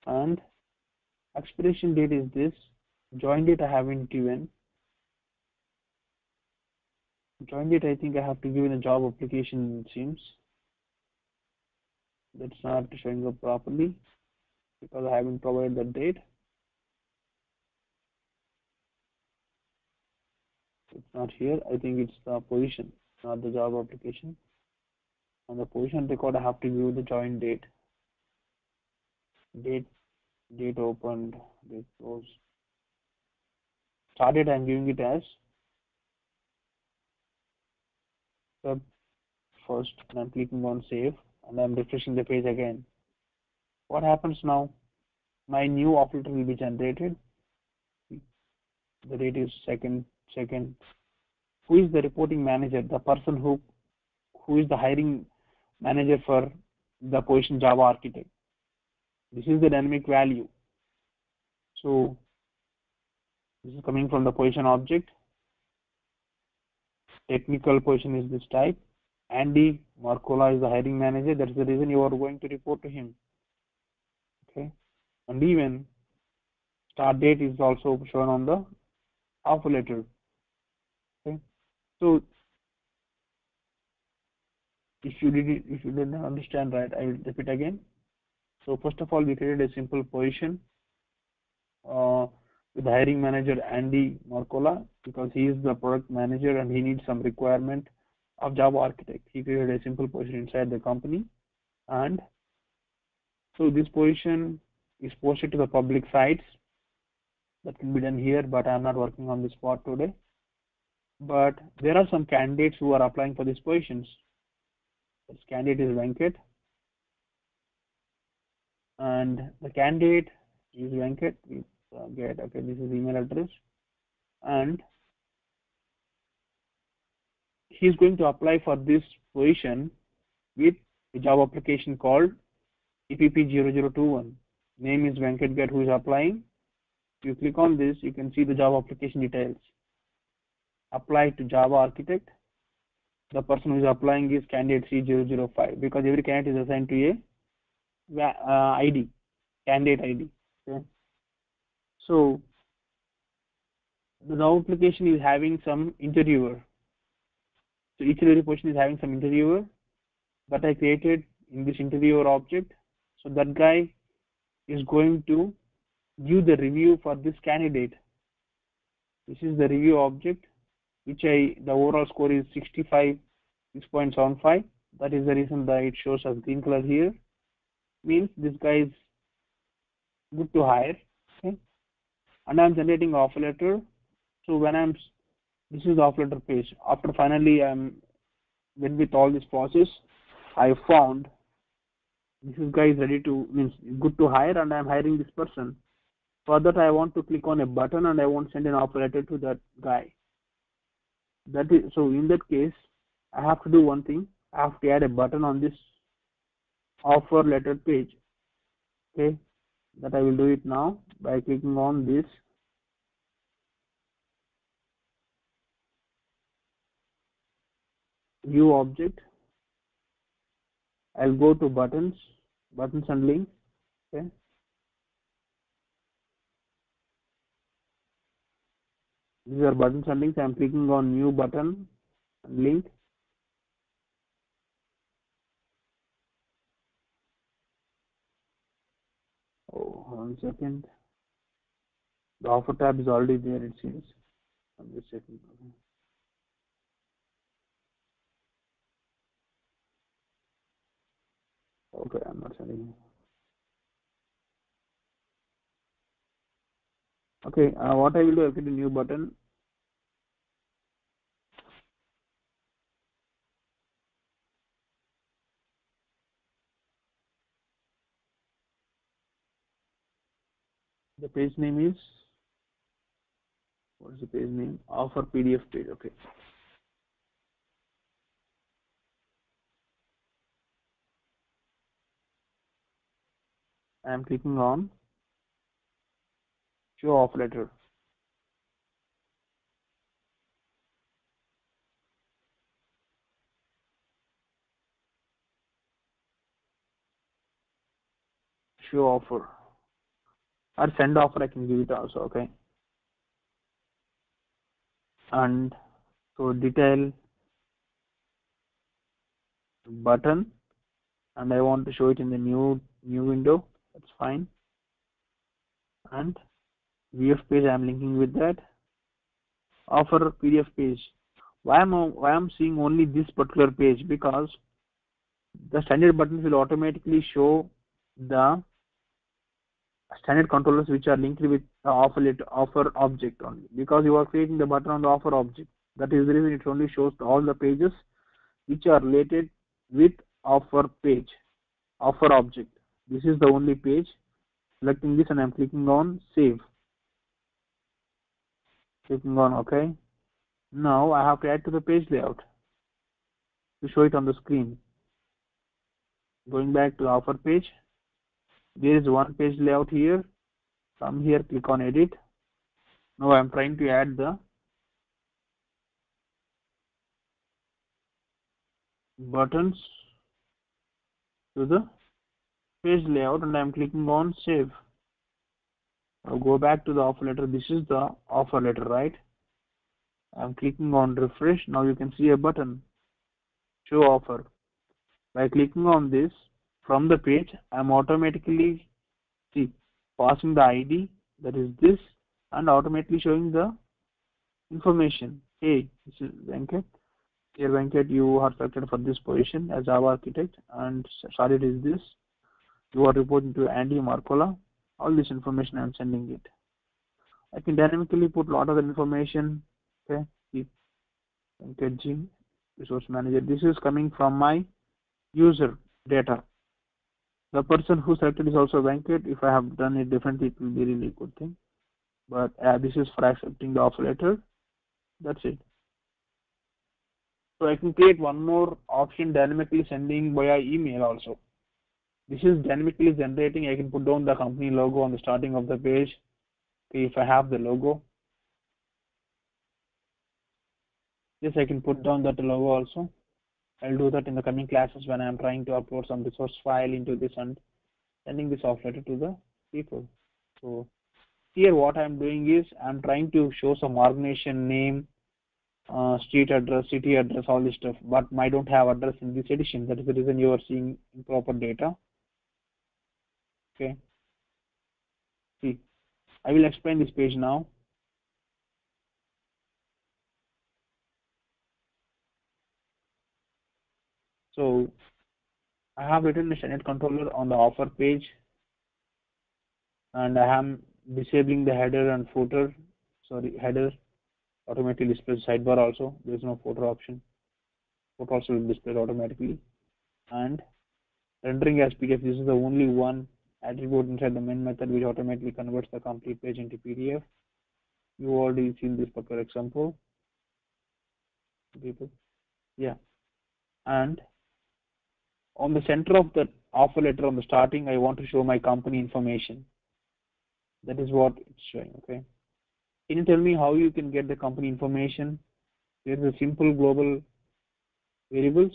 And expiration date is this. Join date I haven't given. Join date I think I have to give in a job application, it seems. That's not showing up properly because I haven't provided that date. It's not here. I think it's the position, not the job application. On the position record, I have to give the join date. Date opened, date closed. Start date, I'm giving it as Feb 1st, and I'm clicking on save, and I'm refreshing the page again. What happens now? My new offer letter will be generated. The date is second. Who is the reporting manager? The person who is the hiring manager for the position Java architect. This is the dynamic value. So this is coming from the position object. Technical position is this type. Andy Marcola is the hiring manager. That's the reason you are going to report to him. Okay. And even start date is also shown on the offer letter. Okay. So if you didn't understand right, I will repeat again. So first of all, we created a simple position with the hiring manager Andy Marcola because he is the product manager and he needs some requirement of Java architect. He created a simple position inside the company, and so this position is posted to the public sites. That can be done here, but I'm not working on this part today. But there are some candidates who are applying for these positions. This candidate is Venkat, and the candidate is Venkat. We get okay. This is email address, and he's going to apply for this position with a job application called EPP0021. Name is Venkat Gat who is applying. If you click on this, you can see the job application details. Apply to Java Architect. The person who is applying is candidate C005 because every candidate is assigned to a ID, candidate ID. Okay. So the job application is having some interviewer. So each and every position is having some interviewer that I created in this interviewer object. So that guy is going to give the review for this candidate. This is the review object, which the overall score is 65, 6.75. That is the reason that it shows as green color here. Means this guy is good to hire. Okay. And I'm generating offer letter. So when this is the offer letter page. After finally when with all this process, I found this guy is ready to, means good to hire, and I'm hiring this person. For that, I want to click on a button and I want to send an offer letter to that guy. That is, so in that case, I have to do one thing. I have to add a button on this offer letter page. Okay, that I will do it now by clicking on this view object. I'll go to buttons and links. Okay. These are buttons and links. I'm clicking on new button and link. Oh, 1 second. The offer tab is already there, it seems. I'm just checking. Okay, I'm not sending. Okay, what I will do, I'll click a new button. The page name is, what is the page name? Offer PDF page. Okay. I am clicking on show offer letter. Show offer. Or send offer, I can give it also. Okay. And so detail button, and I want to show it in the new window. That's fine. And VF page, I'm linking with that. Offer PDF page. Why I'm seeing only this particular page? Because the standard buttons will automatically show the standard controllers which are linked with the offer object only, because you are creating the button on the offer object. That is the reason it only shows all the pages which are related with offer page, offer object. This is the only page. Selecting this and I'm clicking on save. Clicking on OK. Now I have to add to the page layout to show it on the screen. Going back to the offer page, there is one page layout here. Come here, click on edit. Now I'm trying to add the buttons to the page layout and I'm clicking on save. Now go back to the offer letter. This is the offer letter, right? I'm clicking on refresh. Now you can see a button, show offer. By clicking on this from the page, I'm automatically passing the ID, that is this, and automatically showing the information. Hey, this is Venkat. Here Venkat, you are selected for this position as Java architect, and salary is this. You are reporting to Andy Marcola. All this information I'm sending it. I can dynamically put a lot of information. Okay, keep engaging resource manager. This is coming from my user data. The person who selected is also Venkat. If I have done it differently, it will be really good thing. But this is for accepting the offer letter. That's it. So I can create one more option, dynamically sending via email also. This is dynamically generating. I can put down the company logo on the starting of the page. Okay, if I have the logo, yes, I can put down that logo also. I'll do that in the coming classes when I'm trying to upload some resource file into this and sending this offer letter to the people. So here what I'm doing is I'm trying to show some organization name, street address, city address, all this stuff, but I don't have address in this edition. That is the reason you are seeing improper data. Okay. See, I will explain this page now. So I have written a standard controller on the offer page, and I am disabling the header and footer. Sorry, header automatically displays sidebar also. There is no footer option. Footer also will display automatically. And rendering as PDF. This is the only one attribute inside the main method which automatically converts the complete page into PDF. You already seen this particular example, people. Yeah. And on the center of the offer letter on the starting, I want to show my company information. That is what it's showing. Okay. Can you tell me how you can get the company information? There is a simple global variables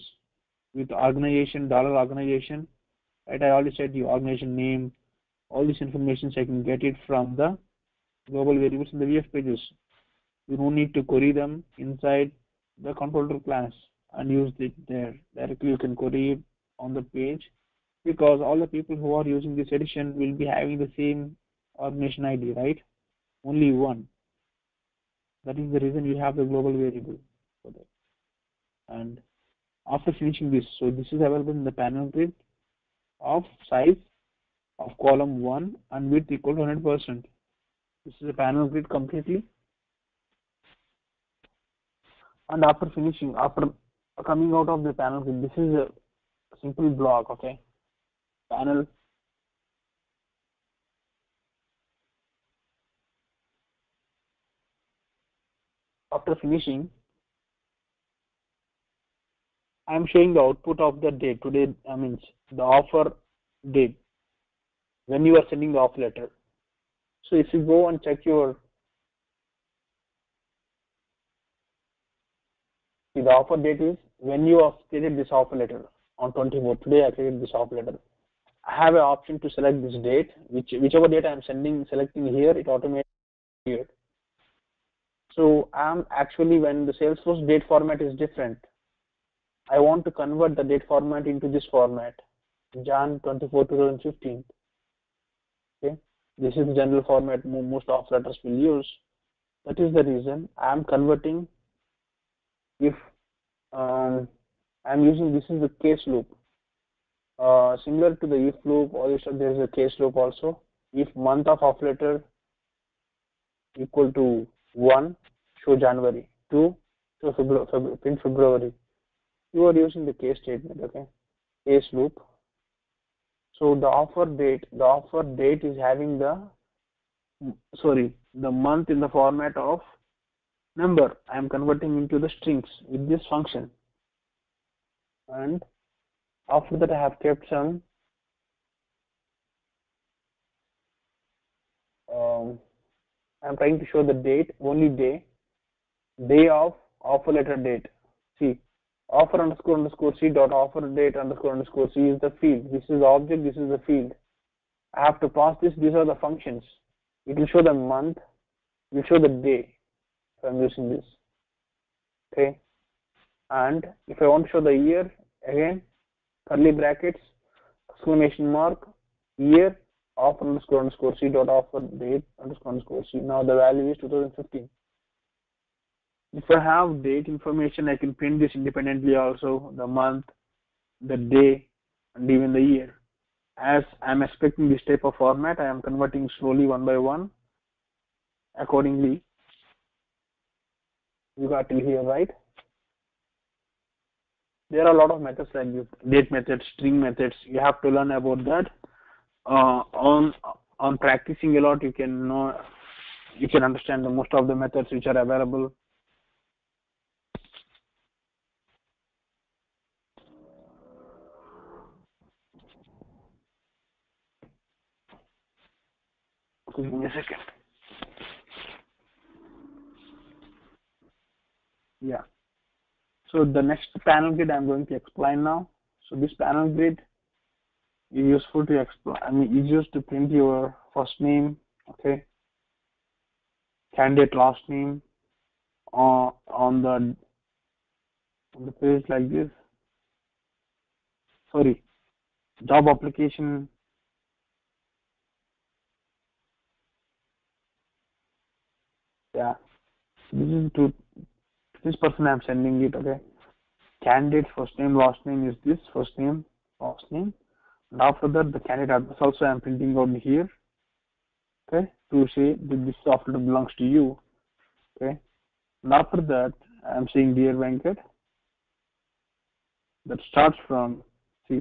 with organization, dollar organization. Right. I already said the organization name. All these informations I can get it from the global variables in the VF pages. You don't need to query them inside the controller class and use it there. Directly you can query it on the page, because all the people who are using this edition will be having the same organization ID, right? Only one. That is the reason you have the global variable for that. And after finishing this, so this is available in the panel grid of size of column 1 and width equal to 100%. This is a panel grid completely. And after finishing, after coming out of the panel grid, this is a simple block. Okay, panel. After finishing, I am showing the output of the date. Today, I mean the offer date when you are sending the offer letter. So if you go and check your, see, the offer date is when you have created this offer letter on 24. Today I created this offer letter. I have an option to select this date, whichever date I am selecting here, it automatically here. So I'm actually, when the Salesforce date format is different, I want to convert the date format into this format, Jan 24, 2015. Okay, this is the general format most offer letters will use. That is the reason I'm converting. If I'm using, this is the case loop. Similar to the if loop, or there is a case loop also. If month of offer letter equal to 1, show January. 2, show print February. You are using the case statement. Okay, case loop. So the offer date is having the month in the format of number. I am converting into the strings with this function, and after that I have kept some I am trying to show the date, only day of offer letter date. See, offer underscore c dot offer date underscore c is the field. This is the object, this is the field. I have to pass this. These are the functions. It will show the month, it will show the day if I'm using this. Okay, and if I want to show the year, again curly brackets, exclamation mark, year, offer underscore c dot offer date underscore c. Now the value is 2015. If I have date information, I can print this independently also, the month, the day, and even the year. As I'm expecting this type of format, I am converting slowly one by one. Accordingly, you got till here, right? There are a lot of methods like this, date methods, string methods. You have to learn about that. On practicing a lot, you can know, you can understand the most of the methods which are available. Okay, give me a second. Yeah. So the next panel grid I'm going to explain now. So this panel grid is useful to explain. I mean, it's used to print your first name, okay, candidate last name on the page like this. Sorry, job application. Yeah, this is to this person I'm sending it. Okay, candidate first name last name is this first name last name. And after that, the candidate address also I'm printing out here. Okay, to say that this software belongs to you. Okay, and after that, I'm saying dear Venkat. That starts from, see,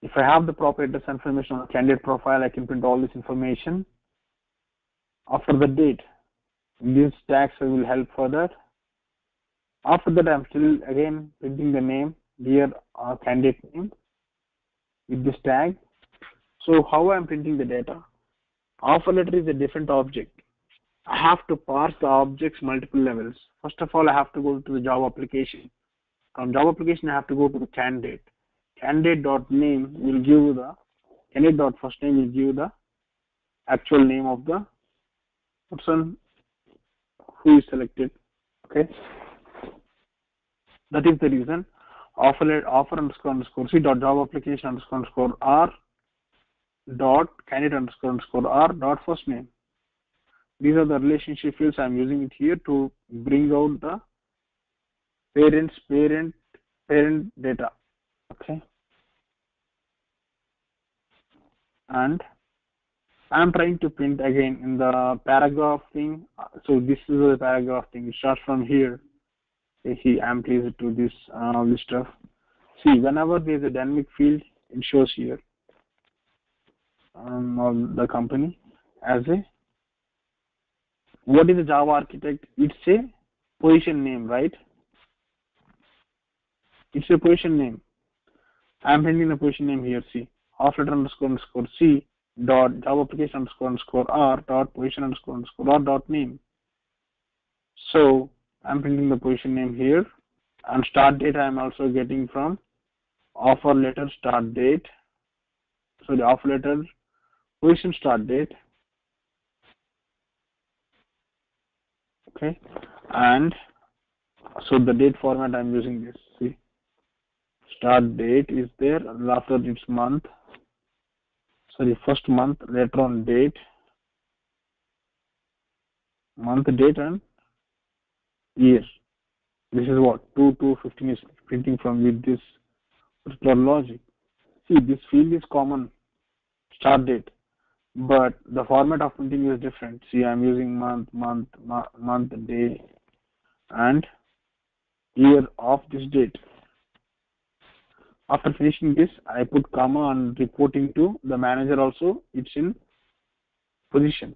if I have the proper address information on the candidate profile, I can print all this information. After the date, these tags will help for that. After that, I'm still again printing the name, dear candidate name with this tag. So how I'm printing the data? Offer letter is a different object. I have to parse the objects multiple levels. First of all, I have to go to the job application. From job application, I have to go to the candidate. Candidate.name will give you the candidate.firstname will give you the actual name of the person who is selected. Okay, that is the reason offer underscore c dot job application underscore r dot candidate underscore r dot first name. These are the relationship fields I'm using it here to bring out the parent data. Okay, and I'm trying to print again in the paragraph thing. So this is the paragraph thing. It starts from here. See, I'm pleased to this this stuff. See, whenever there's a dynamic field, it shows here on the company as a what is the Java architect? It's a position name, right? It's a position name. I'm printing the position name here. See, off letter underscore c dot Java application underscore r dot position underscore r dot name. So I'm printing the position name here, and start date I'm also getting from offer letter start date. So the offer letter position start date. Okay, and so the date format I'm using this. See, start date is there, and after it's month. Sorry, first month, later on date, month, date, and year. This is what 2 to 15 is printing from with this particular logic. See, this field is common, start date, but the format of printing is different. See, I'm using month, day, and year of this date. After finishing this, I put comma and reporting to the manager also. It's in position.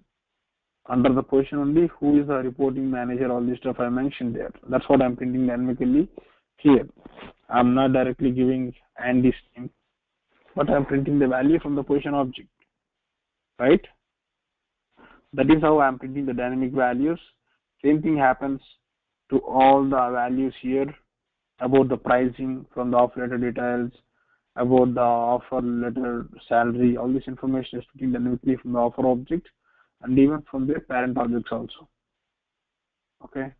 Under the position only, who is the reporting manager, all this stuff I mentioned there. That's what I'm printing dynamically here. I'm not directly giving Andy's name, but I'm printing the value from the position object, right? That is how I'm printing the dynamic values. Same thing happens to all the values here about the pricing from the offer letter details, about the offer letter salary, all this information is printing dynamically from the offer object and even from the parent objects also. Okay.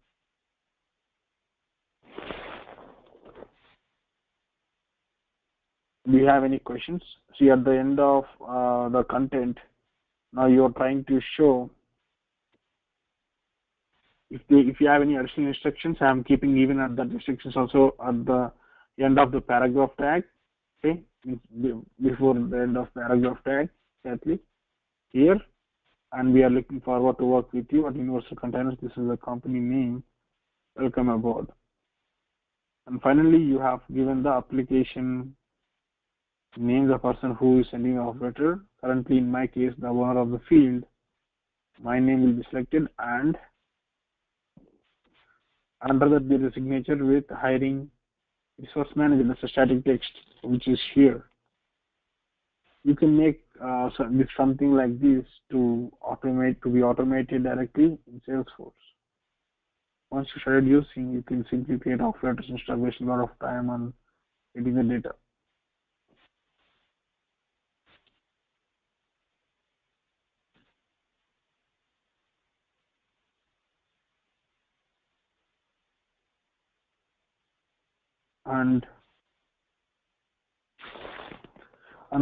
Do you have any questions? See, at the end of the content, now you're trying to show if you have any additional instructions, I'm keeping even at the instructions also at the end of the paragraph tag. Okay, before the end of paragraph tag, exactly here, and we are looking forward to work with you at Universal Containers. This is the company name. Welcome aboard. And finally, you have given the application name, the person who is sending the offer letter. Currently, in my case, the owner of the field. My name will be selected, and under that there is a signature with hiring resource manager. That's a static text which is here. You can make something like this to be automated directly in Salesforce. Once you started using, you can simply create offer letters instead of wasting a lot of time on getting the data. And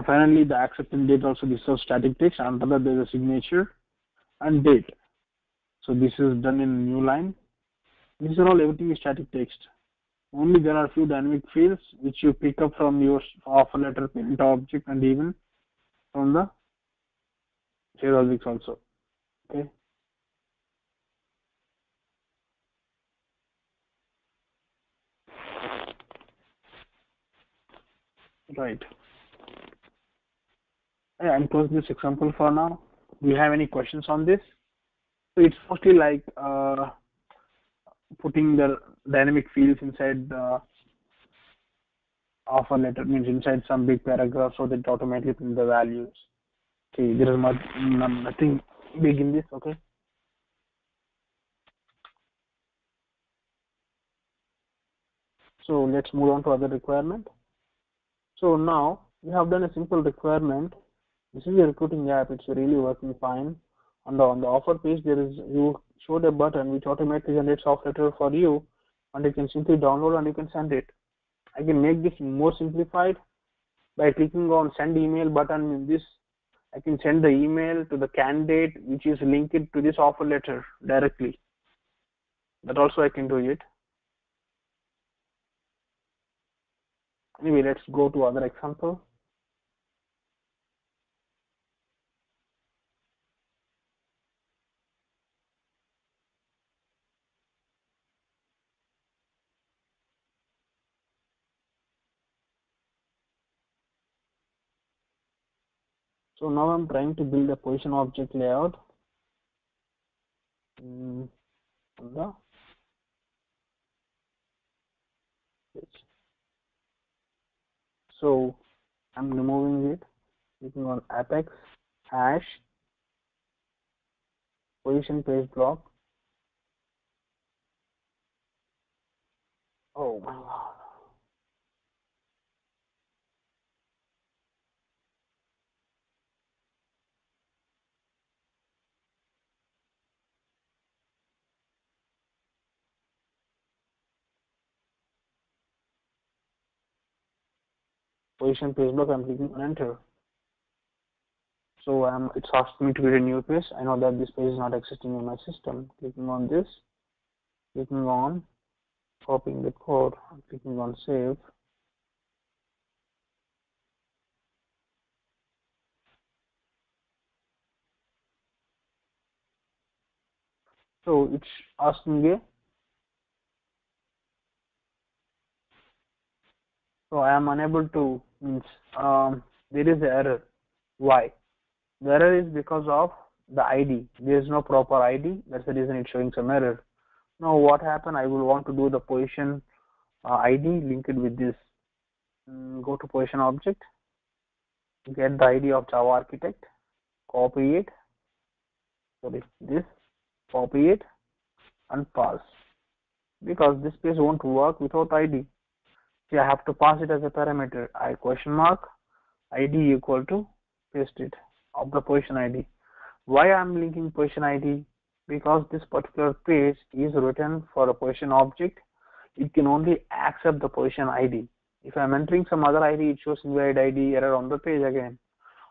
finally, the acceptance date also, this is static text. Under that there is a signature and date. So this is done in a new line. These are all, everything is static text. Only there are few dynamic fields which you pick up from your offer letter parent object and even from the share objects also. Okay. Right. Yeah, I'm closing this example for now. Do you have any questions on this? So it's mostly like putting the dynamic fields inside the offer letter, means inside some big paragraph, so that it automatically print the values. Okay, there is nothing big in this. Okay. So let's move on to other requirement. So now we have done a simple requirement. This is a recruiting app. It's really working fine. On the offer page, there is, you showed a button which automatically generates offer letter for you, and you can simply download and you can send it. I can make this more simplified by clicking on send email button. In this, I can send the email to the candidate which is linked to this offer letter directly. That also I can do it. Anyway, let's go to other example. So now I'm trying to build a position object layout. On the page. So I'm removing it, clicking on apex hash position page block. Oh my god. Position page block, I'm clicking on enter. So it's asking me to create a new page. I know that this page is not existing in my system. Clicking on this, clicking on copying the code, clicking on save. So it's asking me. So I am unable to, means there is an error. Why? The error is because of the ID. There is no proper ID. That's the reason it's showing some error. Now what happened? I will want to do the position ID linked with this. Go to position object, get the ID of Java architect, copy it, sorry, this, copy it and pass. Because this page won't work without ID. See, I have to pass it as a parameter. I question mark ID equal to paste it of the position ID. Why I am linking position ID? Because this particular page is written for a position object. It can only accept the position ID. If I am entering some other ID, it shows invalid ID error on the page again.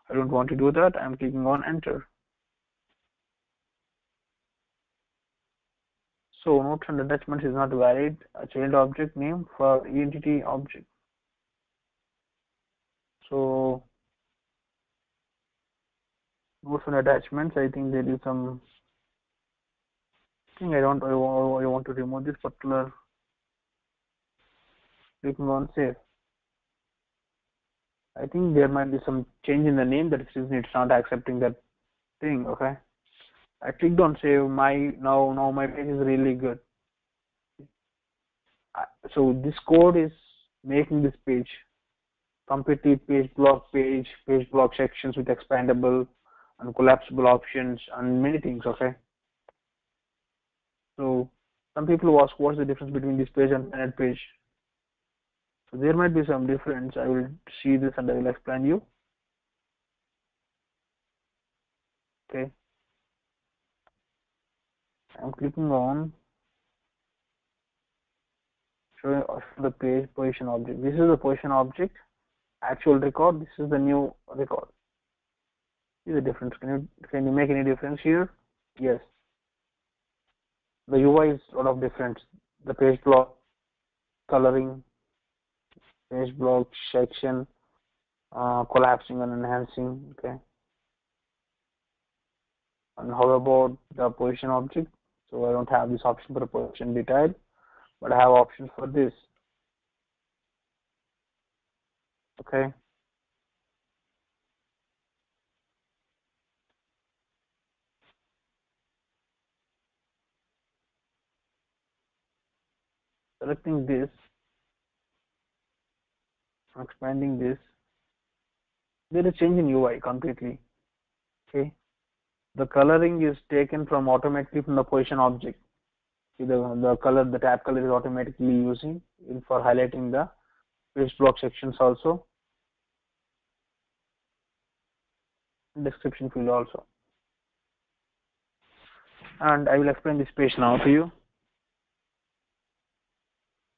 I don't want to do that. I am clicking on enter. So notes and attachments is not valid. A child object name for entity object. So notes and attachments. I think there is some thing I want to remove this particular. Clicking on save. I think there might be some change in the name that it's not accepting that thing. Okay. I clicked on save. Now my page is really good. So this code is making this page completely page block sections with expandable and collapsible options and many things. Okay. So some people ask what's the difference between this page and planet page. So there might be some difference. I will see this and I will explain you. Okay. I'm clicking on show the page position object. This is the position object, actual record. This is the new record. See the difference. Can you make any difference here? Yes. The UI is a lot of different. The page block coloring, page block section, collapsing and enhancing. Okay. And how about the position object? So I don't have this option for the position detail, but I have options for this. Okay. Selecting this, expanding this, there is change in UI completely. Okay. The coloring is taken from automatically from the position object. See the color, the tab color is automatically using for highlighting the page block sections also. Description field also. And I will explain this page now to you.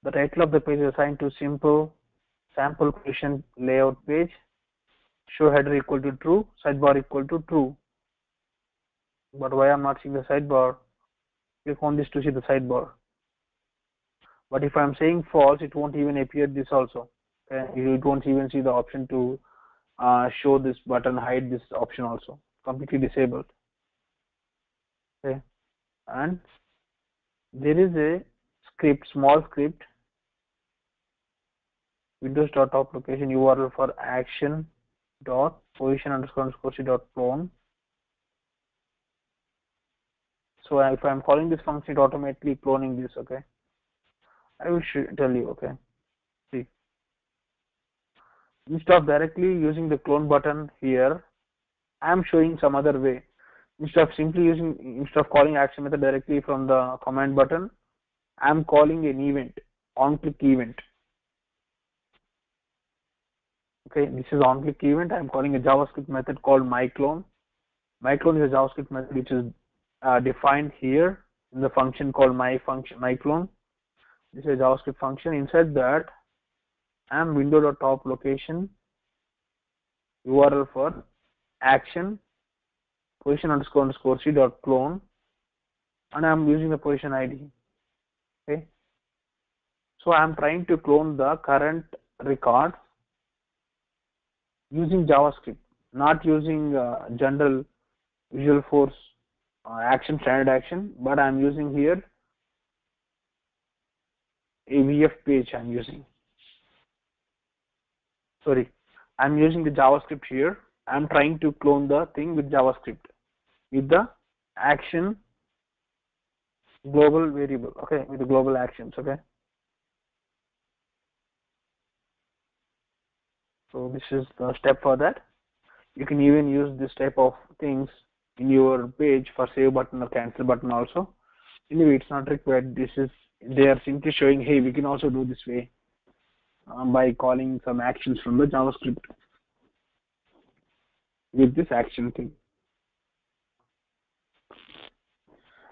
The title of the page is assigned to simple sample position layout page. Show header equal to true, sidebar equal to true. But why I'm not seeing the sidebar? Click on this to see the sidebar. But if I'm saying false, it won't even appear this also. Okay? It won't even see the option to show this button, hide this option also. Completely disabled. Okay. And there is a script, small script, windows.top location URL for action dot position underscore c dot clone. So if I'm calling this function, it automatically cloning this. Okay. I will tell you. Okay. See, instead of directly using the clone button here, I am showing some other way. Instead of calling action method directly from the command button, I am calling an event, on-click event. Okay, this is on-click event. I am calling a JavaScript method called myClone. MyClone is a JavaScript method which is defined here in the function called myClone. This is a JavaScript function. Inside that, I am window.top location URL for action position underscore c dot clone, and I am using the position ID. Okay, so I am trying to clone the current record using JavaScript, not using general Visual Force action, standard action, but I am using here a VF page. I'm using the JavaScript here. I'm trying to clone the thing with JavaScript with the action global variable. Okay, with the global actions. Okay, so this is the step for that. You can even use this type of things in your page for save button or cancel button also. Anyway, it's not required. They are simply showing, hey, we can also do this way by calling some actions from the JavaScript with this action thing.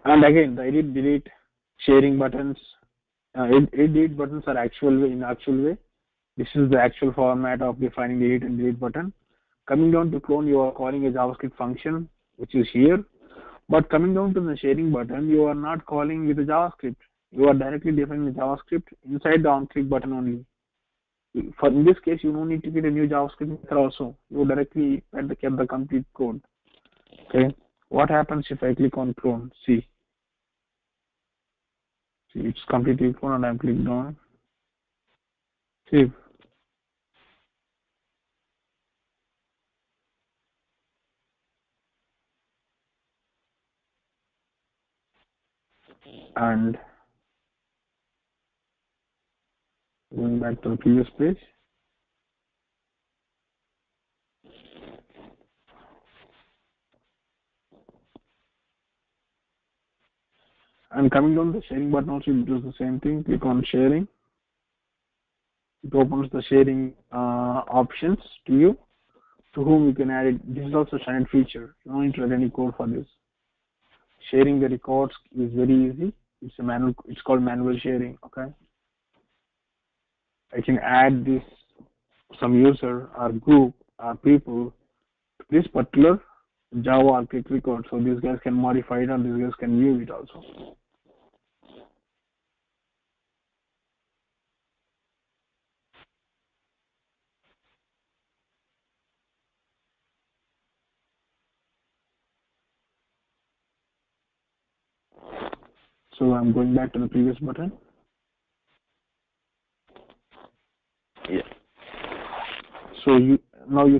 And again, the edit, delete, sharing buttons, edit buttons are actual way. This is the actual format of defining the edit and delete button. Coming down to clone, you are calling a JavaScript function, which is here. But coming down to the sharing button, you are not calling with the JavaScript. You are directly defining the JavaScript inside the on-click button only. For in this case, you don't need to get a new JavaScript method also. You directly get the complete code. Okay. What happens if I click on clone? See, it's completely cloned and I'm clicked on. Save. And going back to the previous page. And coming down the sharing button also, it does the same thing. Click on sharing. It opens the sharing options to you, to whom you can add it. This is also a standard feature. You don't need to write any code for this. Sharing the records is very easy. It's a manual. It's called manual sharing. Okay. I can add this some user or group or people to this particular Java or click record. So these guys can modify it and these guys can view it also. So I'm going back to the previous button. Yeah. So you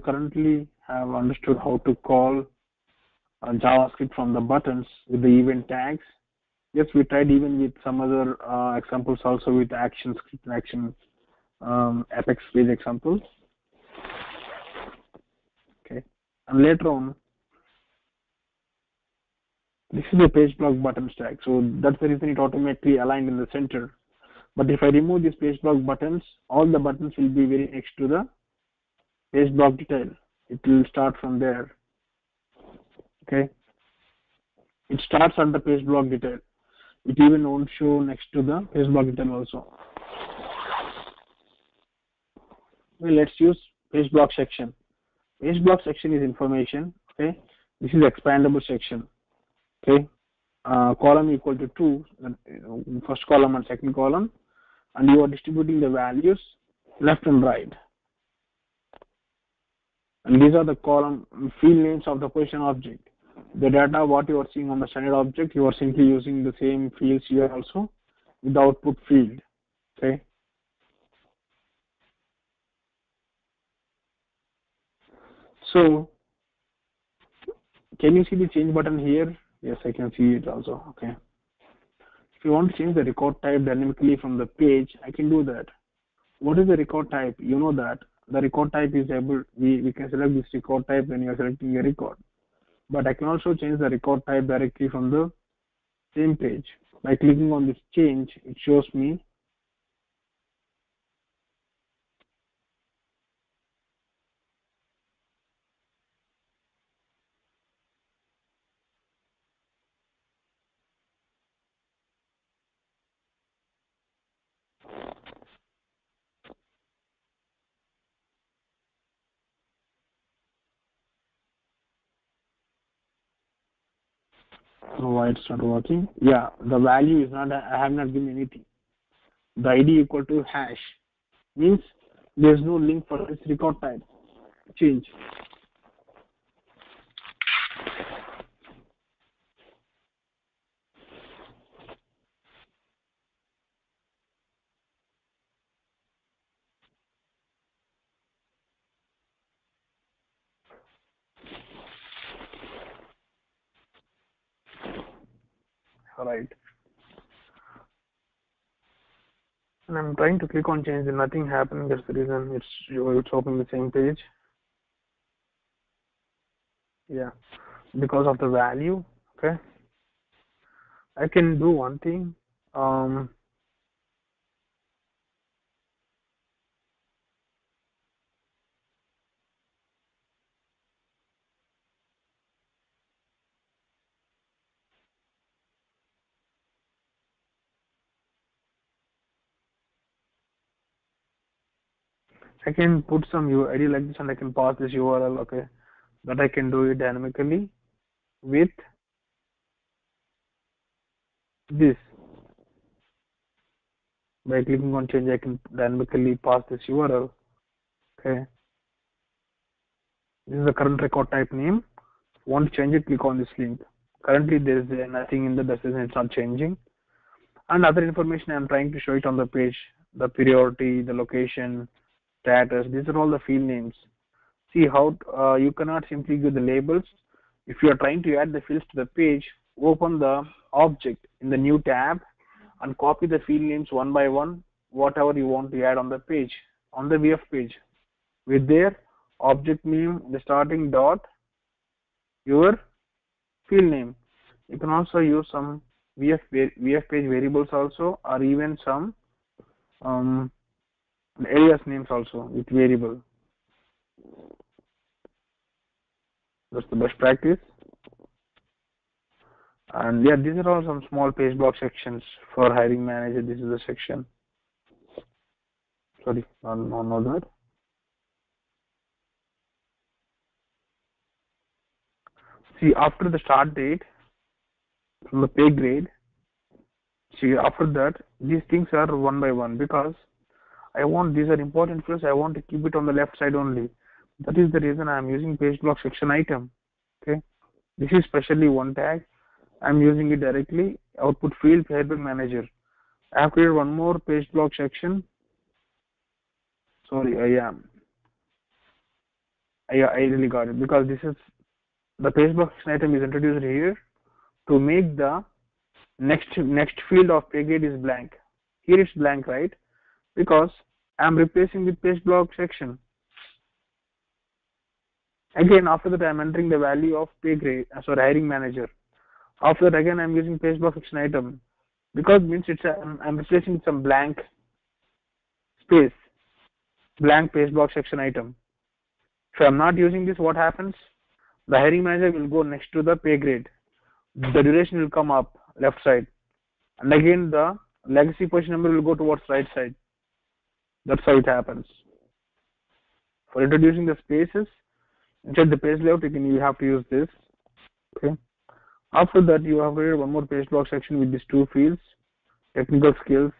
currently have understood how to call JavaScript from the buttons with the event tags. Yes, we tried even with some other examples also with action, script action, Apex page examples. Okay. And later on, this is the page block button stack. So that's the reason it automatically aligned in the center. But if I remove these page block buttons, all the buttons will be very next to the page block detail. It will start from there. Okay. It starts at the page block detail. It even won't show next to the page block detail also. Well, let's use page block section. Page block section is information. Okay. This is expandable section. Okay. Column equal to 2, first column and second column, and you are distributing the values left and right. And these are the column field names of the position object. The data what you are seeing on the standard object, you are simply using the same fields here also with the output field. Okay. So can you see the change button here? Yes, I can see it also. Okay. If you want to change the record type dynamically from the page, I can do that. What is the record type? You know that the record type is able, we can select this record type when you are selecting a record. But I can also change the record type directly from the same page. By clicking on this change, it shows me why it's not working. Yeah, the value is not, I have not given anything. The ID equal to hash means there's no link for this record type change. All right. And I'm trying to click on change and nothing happened. That's the reason it's opening the same page. Yeah, because of the value. Okay. I can do one thing. I can put some ID like this and I can pass this URL. Okay, that I can do it dynamically with this. By clicking on change, I can dynamically pass this URL. Okay, this is the current record type name. Want to change it, click on this link. Currently there is nothing in the destination, it's not changing. And other information I'm trying to show it on the page, the priority, the location, status, these are all the field names. See how you cannot simply give the labels. If you are trying to add the fields to the page, open the object in the new tab and copy the field names one by one, whatever you want to add on the page, on the VF page. With their object name, the starting dot, your field name. You can also use some VF page variables also, or even some alias names also with variable. That's the best practice. And yeah, these are all some small page block sections for hiring manager. This is the section. Sorry, not that. See, after the start date, from the pay grade, see, after that, these things are one by one because I want, these are important fields, I want to keep it on the left side only. That is the reason I am using page block section item. Okay, this is specially one tag. I am using it directly. Output field hiring manager. I have created one more page block section. Sorry, I really got it because this is the page block section item is introduced here to make the next field of pay grade is blank. Here it's blank, right? Because I am replacing with page block section. Again, after that I am entering the value of pay grade, hiring manager. After that again I am using page block section item because means it's I'm replacing some blank space, blank page block section item. If I'm not using this, what happens? The hiring manager will go next to the pay grade. The duration will come up left side, and again the legacy position number will go towards right side. That's how it happens. For introducing the spaces inside the page layout, you have to use this. Okay. After that, you have created one more page block section with these two fields: technical skills,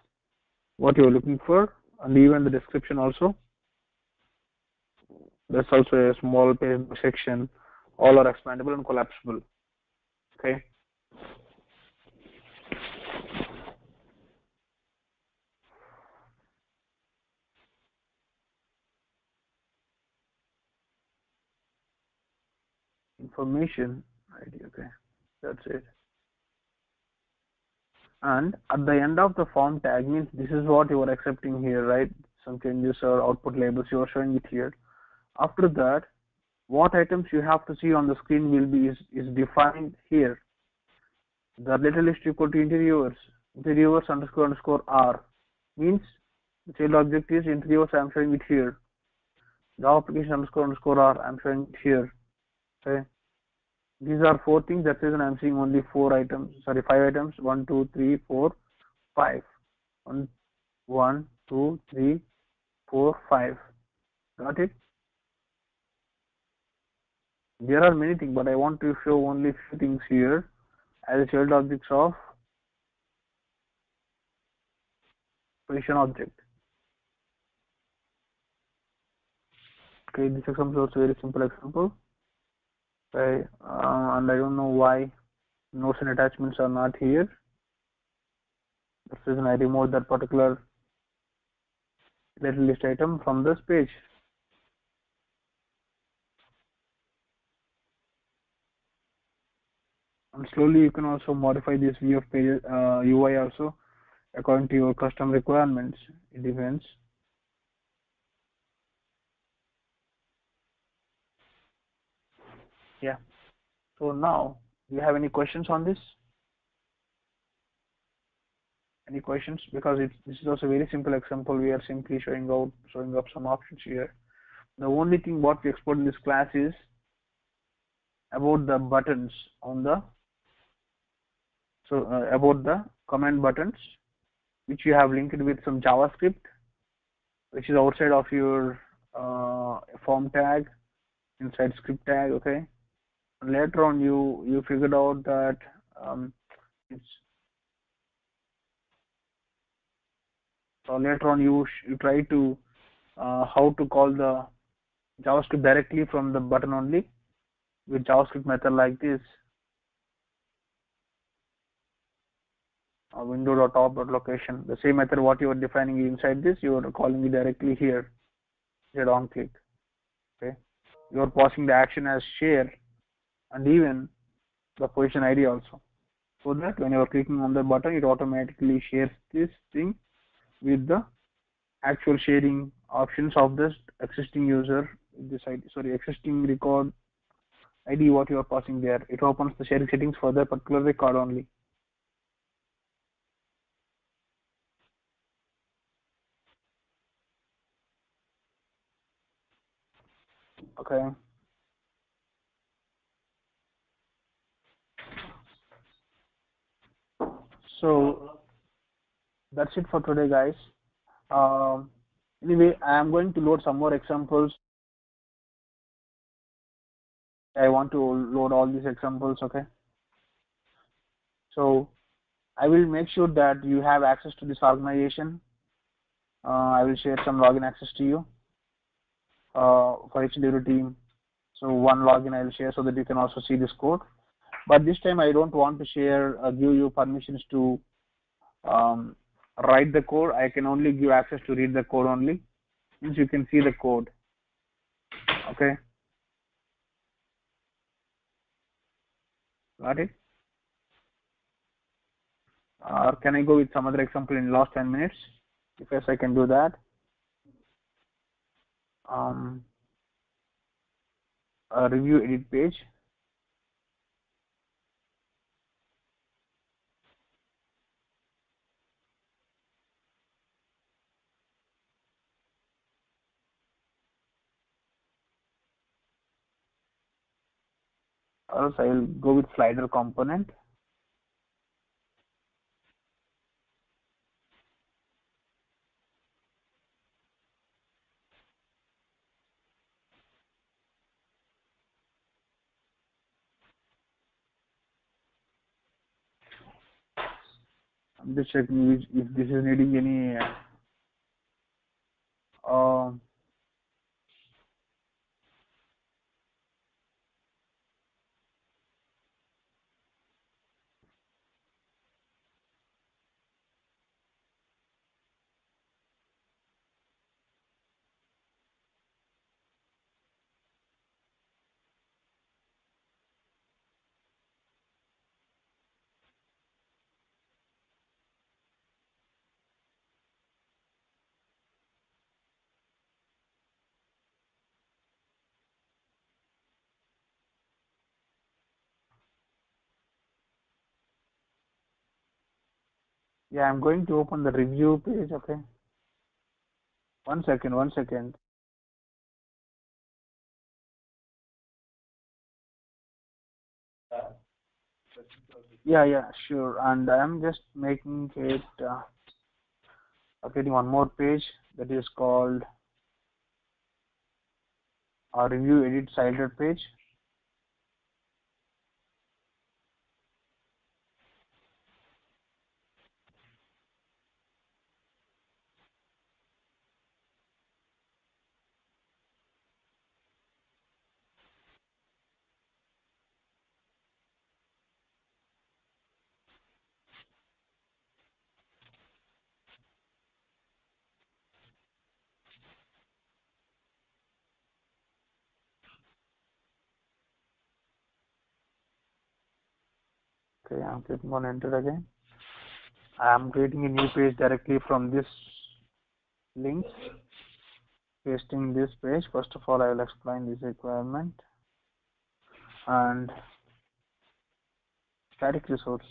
what you are looking for, and even the description also. That's also a small page section. All are expandable and collapsible. Okay. Information ID. Okay. That's it. And at the end of the form tag means this is what you are accepting here, right? Some changes or output labels you are showing it here. After that, what items you have to see on the screen will be is defined here. The data list equal to interviewers underscore R means the child object is interviewers. I am showing it here. The application underscore R I am showing it here. Okay. These are four things. That's the reason I am seeing only five items. 1, 2, 3, 4, 5. 1, 2, 3, 4, 5. Got it? There are many things, but I want to show only few things here as a child objects of position object. Okay, this example is also very simple example. Okay, and I don't know why notes and attachments are not here. That's the reason I removed that particular little list item from this page. And slowly you can also modify this view of page UI also according to your custom requirements. It depends. Yeah. So now, do you have any questions on this? Any questions? Because this is also a very simple example. We are simply showing up some options here. The only thing what we explored in this class is about the buttons on the about the command buttons, which you have linked with some JavaScript, which is outside of your form tag, inside script tag. Okay. And later on, you figured out that it's So later on, you try to how to call the JavaScript directly from the button only with JavaScript method like this. Window.top.location. The same method what you are defining inside this, you are calling it directly here. Hit on click. Okay. You are passing the action as share and even the position ID also. So that when you are clicking on the button, it automatically shares this thing with the actual sharing options of this existing user. This ID, sorry, existing record ID what you are passing there. It opens the sharing settings for that particular record only. Okay. So that's it for today, guys. Um, anyway, I am going to load some more examples. I want to load all these examples. Okay. So I will make sure that you have access to this organization. I will share some login access to you for each individual team. So one login I will share so that you can also see this code. But this time I don't want to share, give you permissions to write the code. I can only give access to read the code only. Means you can see the code. Okay. Got it? Or can I go with some other example in last 10 minutes? If yes, I can do that. A review edit page. Or else I will go with slider component. I'm just checking if this is needing any yeah, I'm going to open the review page. Okay. One second. Yeah, sure. And I'm just making it, creating one more page that is called review edit slider page. Okay, I'm clicking on enter again. I'm creating a new page directly from this link. Pasting this page. First of all, I will explain this requirement and static resource.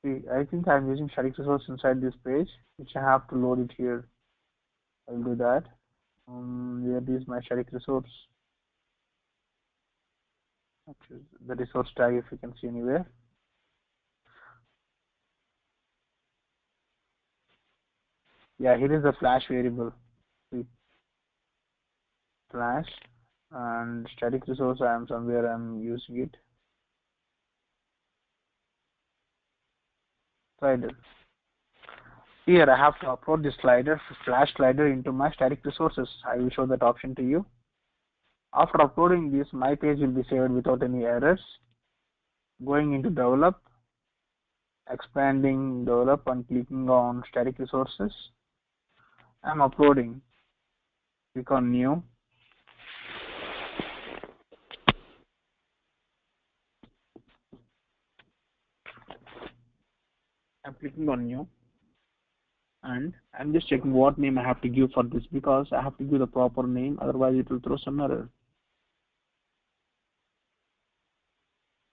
See, I think I'm using static resource inside this page, which I have to load it here. I'll do that. Here is my static resource. The resource tag, if you can see anywhere. Yeah, here is the flash variable. See, flash and static resource. I'm using it. Slider. Here I have to upload this slider, flash slider, into my static resources. I will show that option to you. After uploading this, my page will be saved without any errors. Going into develop, expanding develop, and clicking on static resources. I'm uploading. Click on new. I'm clicking on new, and I'm just checking what name I have to give for this, because I have to give the proper name, otherwise it will throw some error.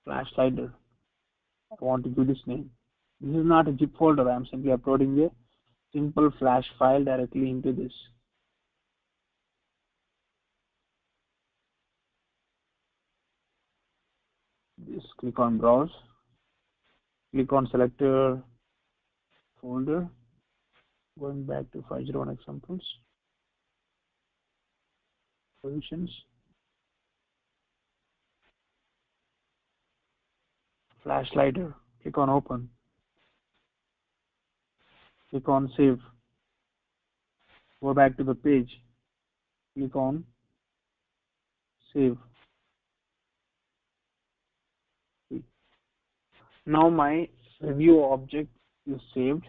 Flash slider. I want to give this name. This is not a zip folder. I'm simply uploading a simple flash file directly into this. Just click on browse. Click on selector folder. Going back to 501 examples. Positions. Flash slider. Click on open. Click on save. Go back to the page. Click on save. Now my review object is saved.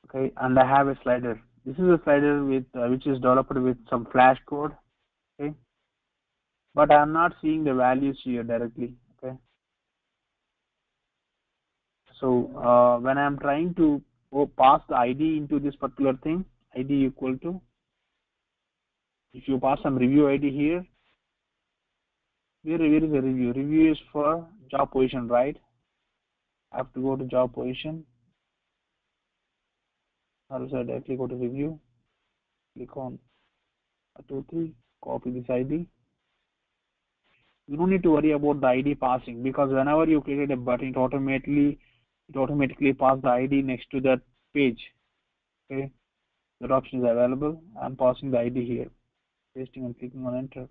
Okay, and I have a slider. This is a slider with which is developed with some Flash code. Okay, but I am not seeing the values here directly. Okay, so when I am trying to pass the ID into this particular thing, ID equal to, if you pass some review ID here, where is the review? Review is for job position, right? I have to go to job position. Also directly go to review. Click on 2, 3. Copy this ID. You don't need to worry about the ID passing, because whenever you create a button, it automatically passes the ID next to that page. Okay, that option is available. I'm passing the ID here, pasting and clicking on enter.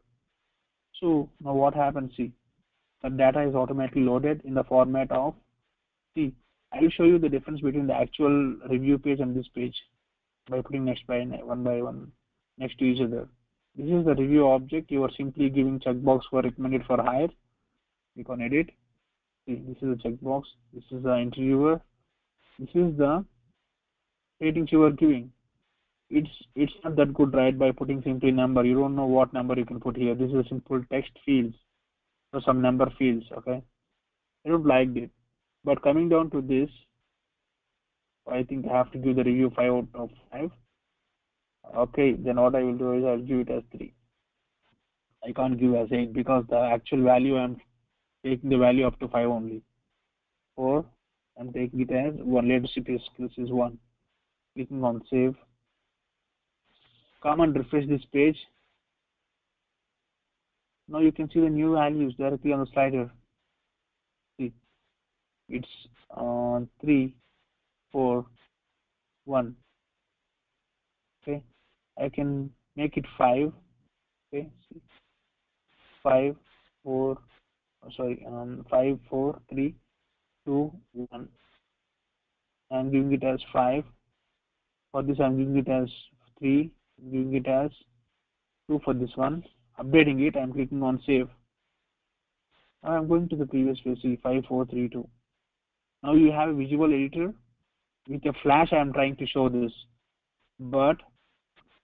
So now what happens? See, the data is automatically loaded in the format of. See, I will show you the difference between the actual review page and this page by putting one by one next to each other. This is the review object. You are simply giving checkbox for recommended for hire. Click on edit. See, this is the checkbox. This is the interviewer. This is the ratings you are giving. It's not that good, right? By putting simply number, you don't know what number you can put here. This is a simple text fields, so some number fields. Okay, I don't like it. But coming down to this, I think I have to give the review 5 out of 5. Okay, then what I will do is I'll give it as 3. I can't give as 8 because the actual value I'm taking the value up to 5 only. 4, I'm taking it as 1. Leadership skills is 1. Clicking on save. Come and refresh this page. Now you can see the new values directly on the slider. See, it's 3, 4, 1. Okay, I can make it 5. Okay, 5, 4, 5, 4, 3, 2, 1. I'm giving it as 5. For this, I'm giving it as 3. I'm giving it as 2 for this one. Updating it, I'm clicking on save. Now I'm going to the previous page, see 5, 4, 3, 2. Now you have a visual editor. With a flash, I'm trying to show this, but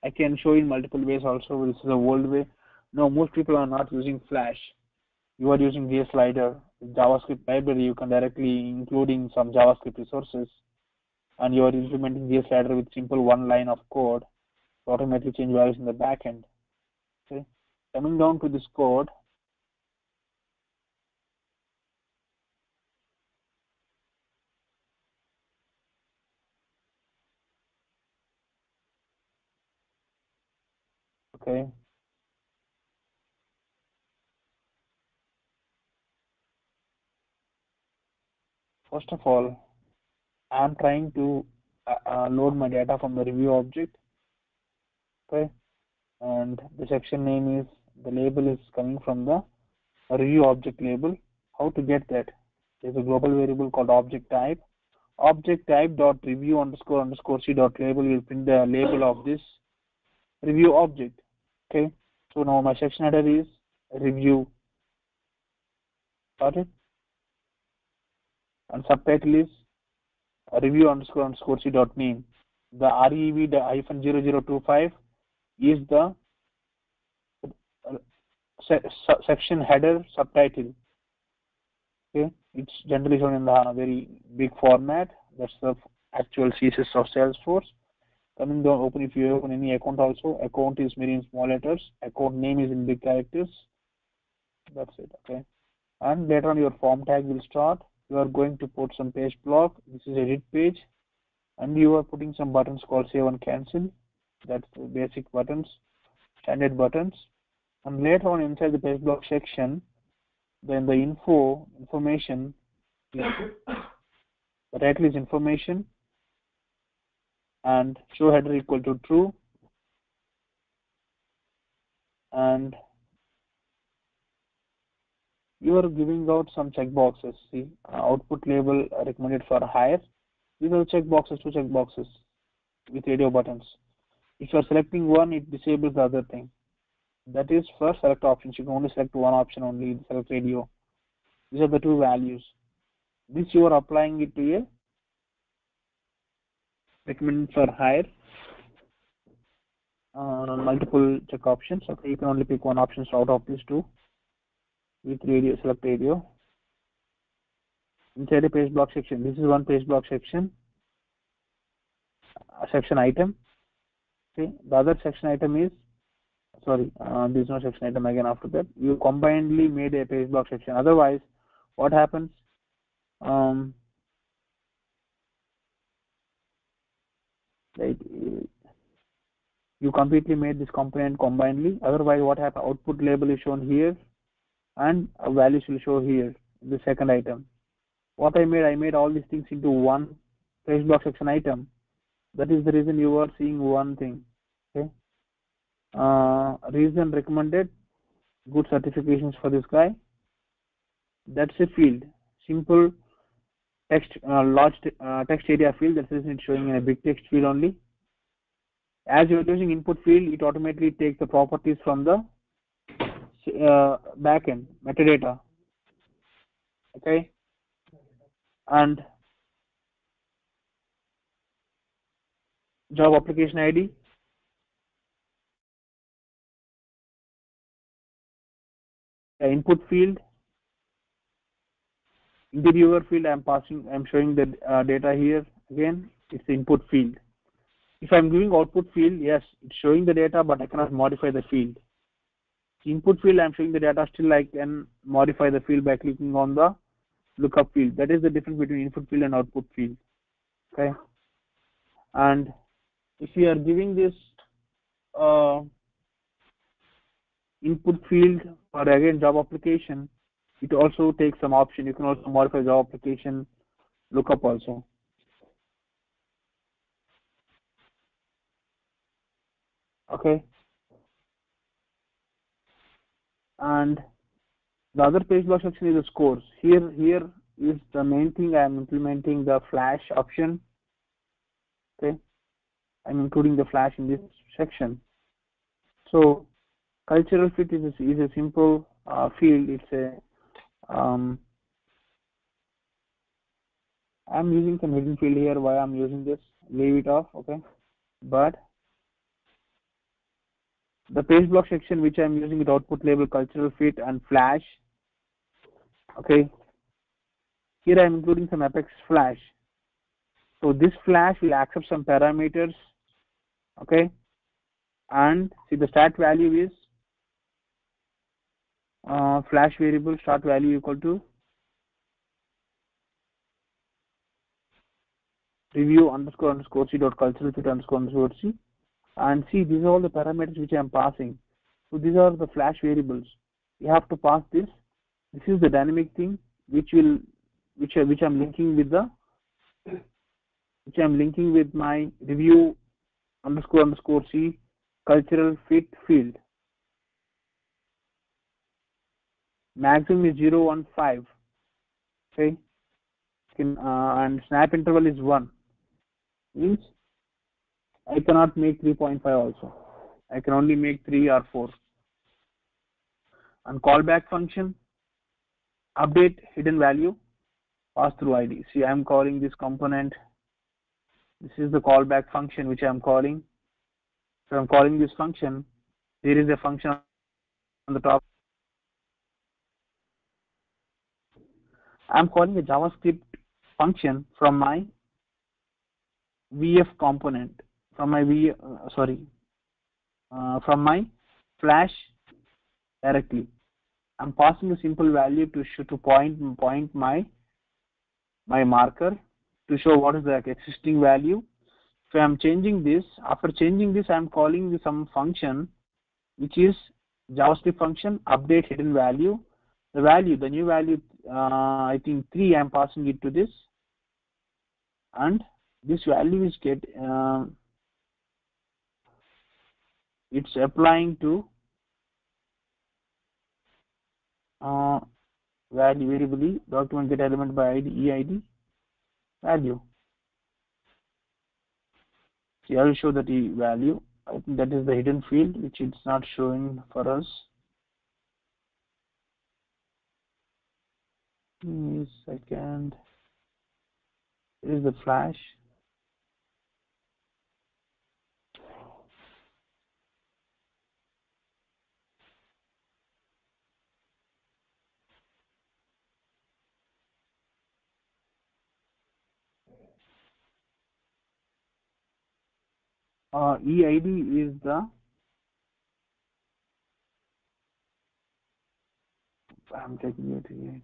I can show in multiple ways also. This is the old way. No, most people are not using flash. You are using this slider with JavaScript library. You can directly including some JavaScript resources, and you are implementing this slider with simple one line of code to automatically change values in the backend. Okay, coming down to this code. Okay, first of all, I am trying to load my data from the review object. Okay, and the section name is, the label is coming from the review object label. How to get that? There's a global variable called object type. object type dot review underscore underscore c dot label will print the label of this review object. Okay, so now my section header is review. Got it? And subtitle is review underscore underscore c dot name. The rev the hyphen 0025 is the section header subtitle. Okay, it's generally shown in the very big format. That's the actual CSS of Salesforce. Coming down, if you open any account also, account is very in small letters, account name is in big characters. That's it. Okay, and later on your form tag will start. You are going to put some page block. This is edit page, and you are putting some buttons called save and cancel. That's the basic buttons, standard buttons. And later on inside the page block section, then the information, the title is information, and show header equal to true, and you are giving out some checkboxes. See, output label recommended for hire. These are checkboxes, two checkboxes with radio buttons. If you are selecting one, it disables the other thing. That is for select options. You can only select one option only, select radio. These are the two values. This you are applying it to a recommended for hire on multiple check options. Okay, you can only pick one option out of these two. With radio, select radio. Inside the page block section, this is one page block section, section item. Okay, the other section item is, sorry, there is no section item again after that. You combinedly made a page block section. Otherwise, what happens? Right, you completely made this component combinedly. Otherwise, what happens? Output label is shown here, and values will show here in the second item. What I made all these things into one page block section item. That is the reason you are seeing one thing. Okay. Reason recommended, good certifications for this guy. That's a field. Simple text, large text area field. That's the reason it's showing in a big text field only. As you're using input field, it automatically takes the properties from the backend metadata. Okay, and job application ID. The input field, interviewer field. I'm showing the data here again. It's the input field. If I'm giving output field, yes, it's showing the data, but I cannot modify the field. Input field, I'm showing the data, still I can modify the field by clicking on the lookup field. That is the difference between input field and output field. Okay, and if you are giving this input field or again job application, it also takes some option. You can also modify job application lookup also. Okay, and the other page block section is the scores. Here is the main thing. I am implementing the flash option. Okay, I'm including the flash in this section. So cultural fit is a simple field. It's a I'm using some hidden field here. Why I'm using this? Leave it off. Okay, but the page block section which I'm using with output label, cultural fit, and flash. Okay, here I'm including some Apex flash. So this flash will accept some parameters. Okay, and see the start value is flash variable start value equal to review underscore underscore c dot cultural fit underscore underscore c, and see these are all the parameters which I am passing. So these are the flash variables. You have to pass this. This is the dynamic thing which I'm linking with my review underscore underscore c cultural fit field. Maximum is 015. Okay, and snap interval is 1. Means I cannot make 3.5 also. I can only make 3 or 4. And callback function, update hidden value, pass through ID. See, I am calling this component. This is the callback function which I am calling. So I am calling this function. There is a function on the top. I am calling a JavaScript function from my VF component, from my from my Flash directly. I'm passing a simple value to point my marker to show what is the existing value. So I'm changing this. After changing this, I'm calling some function which is JavaScript function update hidden value. The new value, I think 3. I'm passing it to this, and this value is it's applying to value variable document get element by ID EID value. See, I will show that value. I think that is the hidden field which it's not showing for us. Give me a second. Here is the Flash. EID is the I'm taking it EID.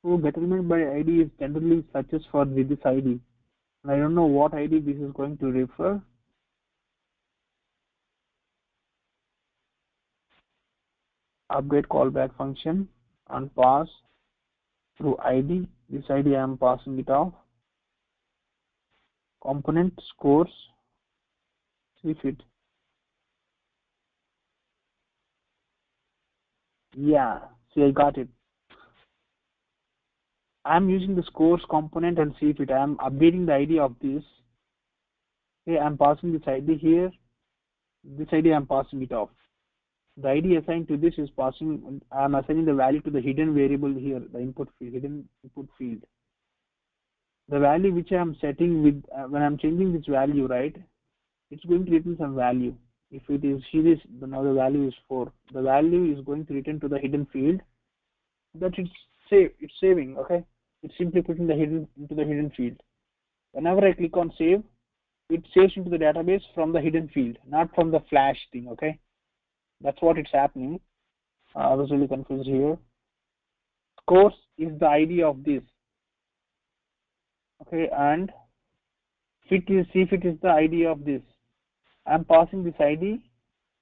So betterment by ID is generally searches for with this ID. And I don't know what ID this is going to refer. Update callback function and pass through ID. This ID I am passing it off. Component scores. See if it. Yeah, see I got it. I'm using the scores component and see if it. I'm updating the ID of this. Okay, I'm passing this ID here. This ID I'm passing it off. The ID assigned to this is passing. I'm assigning the value to the hidden variable here, the input field, hidden input field. The value which I am setting with when I'm changing this value, right? It's going to return some value. If it is series, now the value is 4. The value is going to return to the hidden field that it's saving. Okay, it's simply putting the into the hidden field. Whenever I click on save, it saves into the database from the hidden field, not from the Flash thing. Okay, that's what it's happening. I was really confused here. Scores is the ID of this. Okay, and fit is the ID of this. I'm passing this ID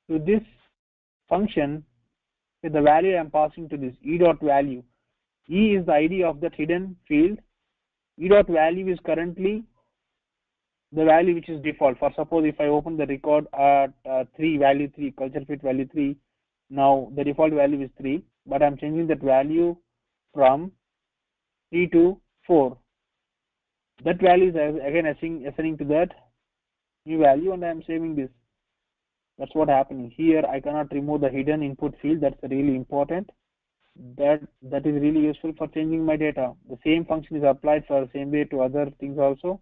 to this function with the value I'm passing to this e dot value. E is the ID of that hidden field. E dot value is currently the value which is default. For suppose if I open the record at 3 value 3 culture fit value 3, now the default value is 3, but I'm changing that value from 3 to 4. That value is again assigning to that new value, and I am saving this. That's what happening here. I cannot remove the hidden input field. That's really important. That is really useful for changing my data. The same function is applied for the same way to other things also.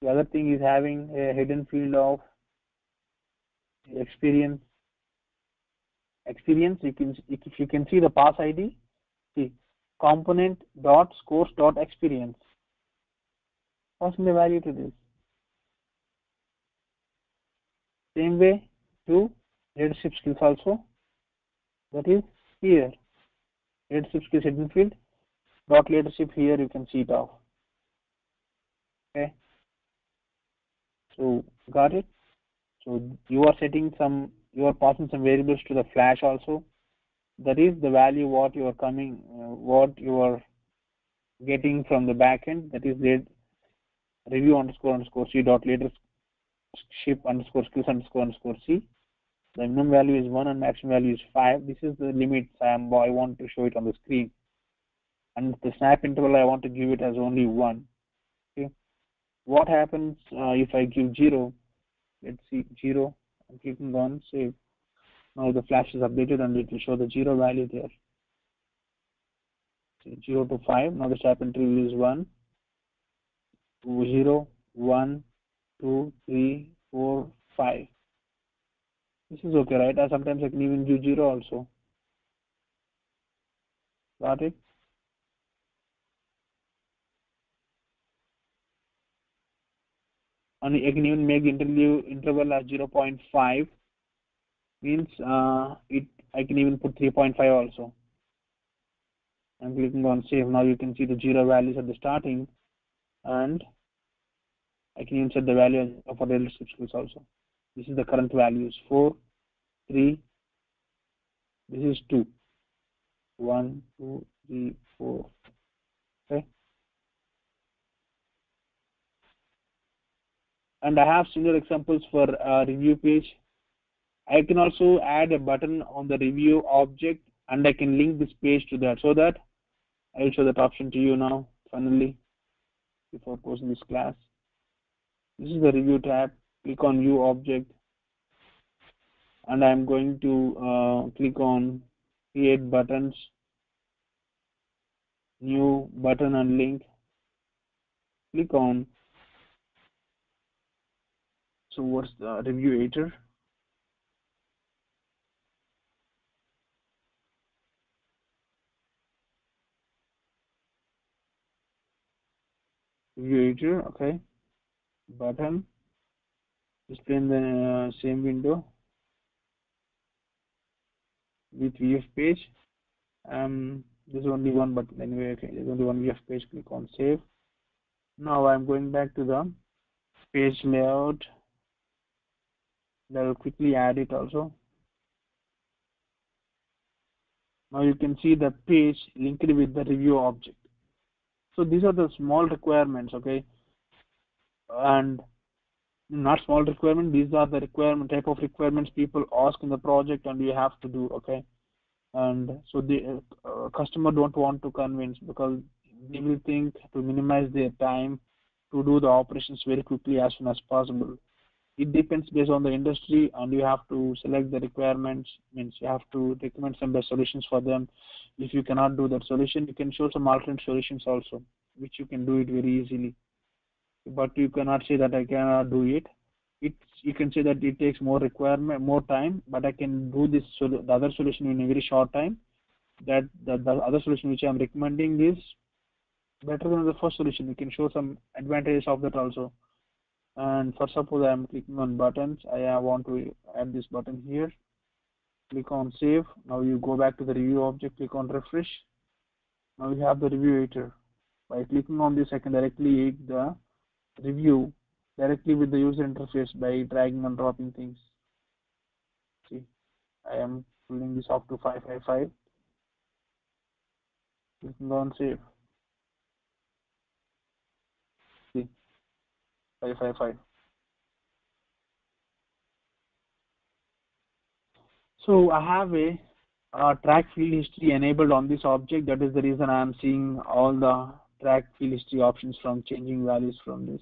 The other thing is having a hidden field of experience. You can, if you can see the pass ID, see component dot scores dot experience. Passing the value to this. Same way to leadership skills also. That is here. Leadership skills hidden field. Dot leadership here you can see it off. Okay. So got it. So you are setting you are passing some variables to the Flash also. That is the value what you are getting from the backend. That is review __c dot leadership _skills _c. The minimum value is 1 and maximum value is 5. This is the limit I want to show it on the screen. And the snap interval, I want to give it as only 1. Okay. What happens if I give 0? Let's see, 0. I'm clicking on save. Now the flash is updated and it will show the 0 value there. So 0 to 5. Now the snap interval is 1, 0, 1, 2, 3, 4, 5. This is okay, right? Or sometimes I can even do 0 also. Got it? And I can even make interval as 0.5. Means I can even put 3.5 also. I'm clicking on save. Now you can see the 0 values at the starting, and I can even set the value for the leadership skills also. This is the current values: 4, 3. This is 2. 1, 2, 3, 4. Okay. And I have similar examples for review page. I can also add a button on the review object, and I can link this page to that, so that I will show that option to you now, finally, before closing this class. This is the review tab. Click on view object, and I'm going to click on create buttons, new button and link. Click on, so what's the review editor? Review editor, okay. Button, display in the same window with VF page. There's only one button anyway. Okay, there's only one VF page. Click on save. Now I'm going back to the page layout. I'll quickly add it also. Now you can see the page linked with the review object. So these are the small requirements, okay, and not small requirement. These are the type of requirements people ask in the project, and you have to do, okay. And so the customer don't want to convince, because they will think to minimize their time to do the operations very quickly as soon as possible. It depends based on the industry, and you have to select the requirements. Means you have to recommend some best solutions for them. If you cannot do that solution, you can show some alternate solutions also, which you can do it very easily. But you cannot say that I cannot do it. You can say that it takes more time, but I can do this the other solution in a very short time. That the other solution which I am recommending is better than the first solution. You can show some advantages of that also. And for suppose I am clicking on buttons, I want to add this button here. Click on save. Now you go back to the review object, click on refresh. Now you have the review editor. By clicking on this, I can directly add the review directly with the user interface by dragging and dropping things. See, I am pulling this up to 555. Clicking on save. See, 555. So I have a track field history enabled on this object. That is the reason I am seeing all the track field history options, from changing values from this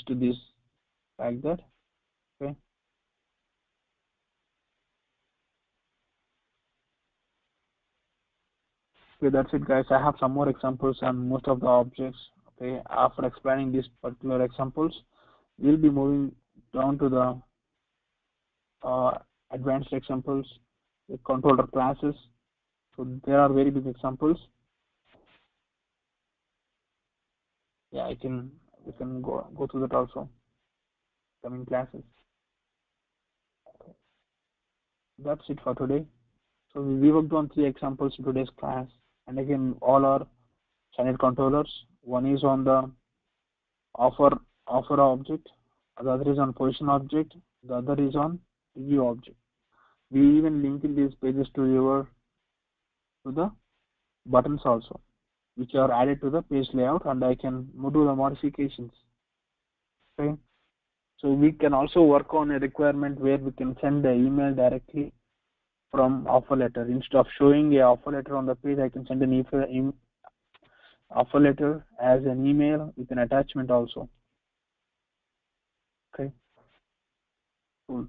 to this, like that. Okay. Okay, that's it, guys. I have some more examples on most of the objects. Okay, after explaining these particular examples, we'll be moving down to the advanced examples, the controller classes. So there are very big examples. Yeah, we can go through that also. Coming classes. Okay. That's it for today. So we worked on 3 examples in today's class, and again, all are standard controllers. One is on the offer object, the other is on position object, the other is on review object. We even linked these pages to the buttons also, which are added to the page layout, and I can do the modifications. Okay. So we can also work on a requirement where we can send the email directly from offer letter. Instead of showing a offer letter on the page, I can send an offer letter as an email with an attachment also. Okay, cool.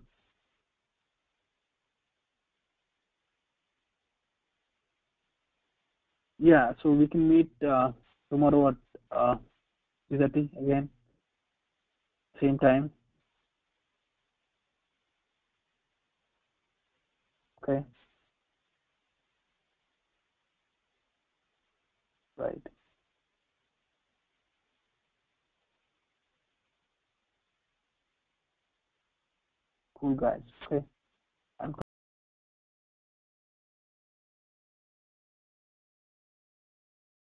Yeah, so we can meet tomorrow at 3:30 again, same time. Okay, right. Cool, guys. Okay.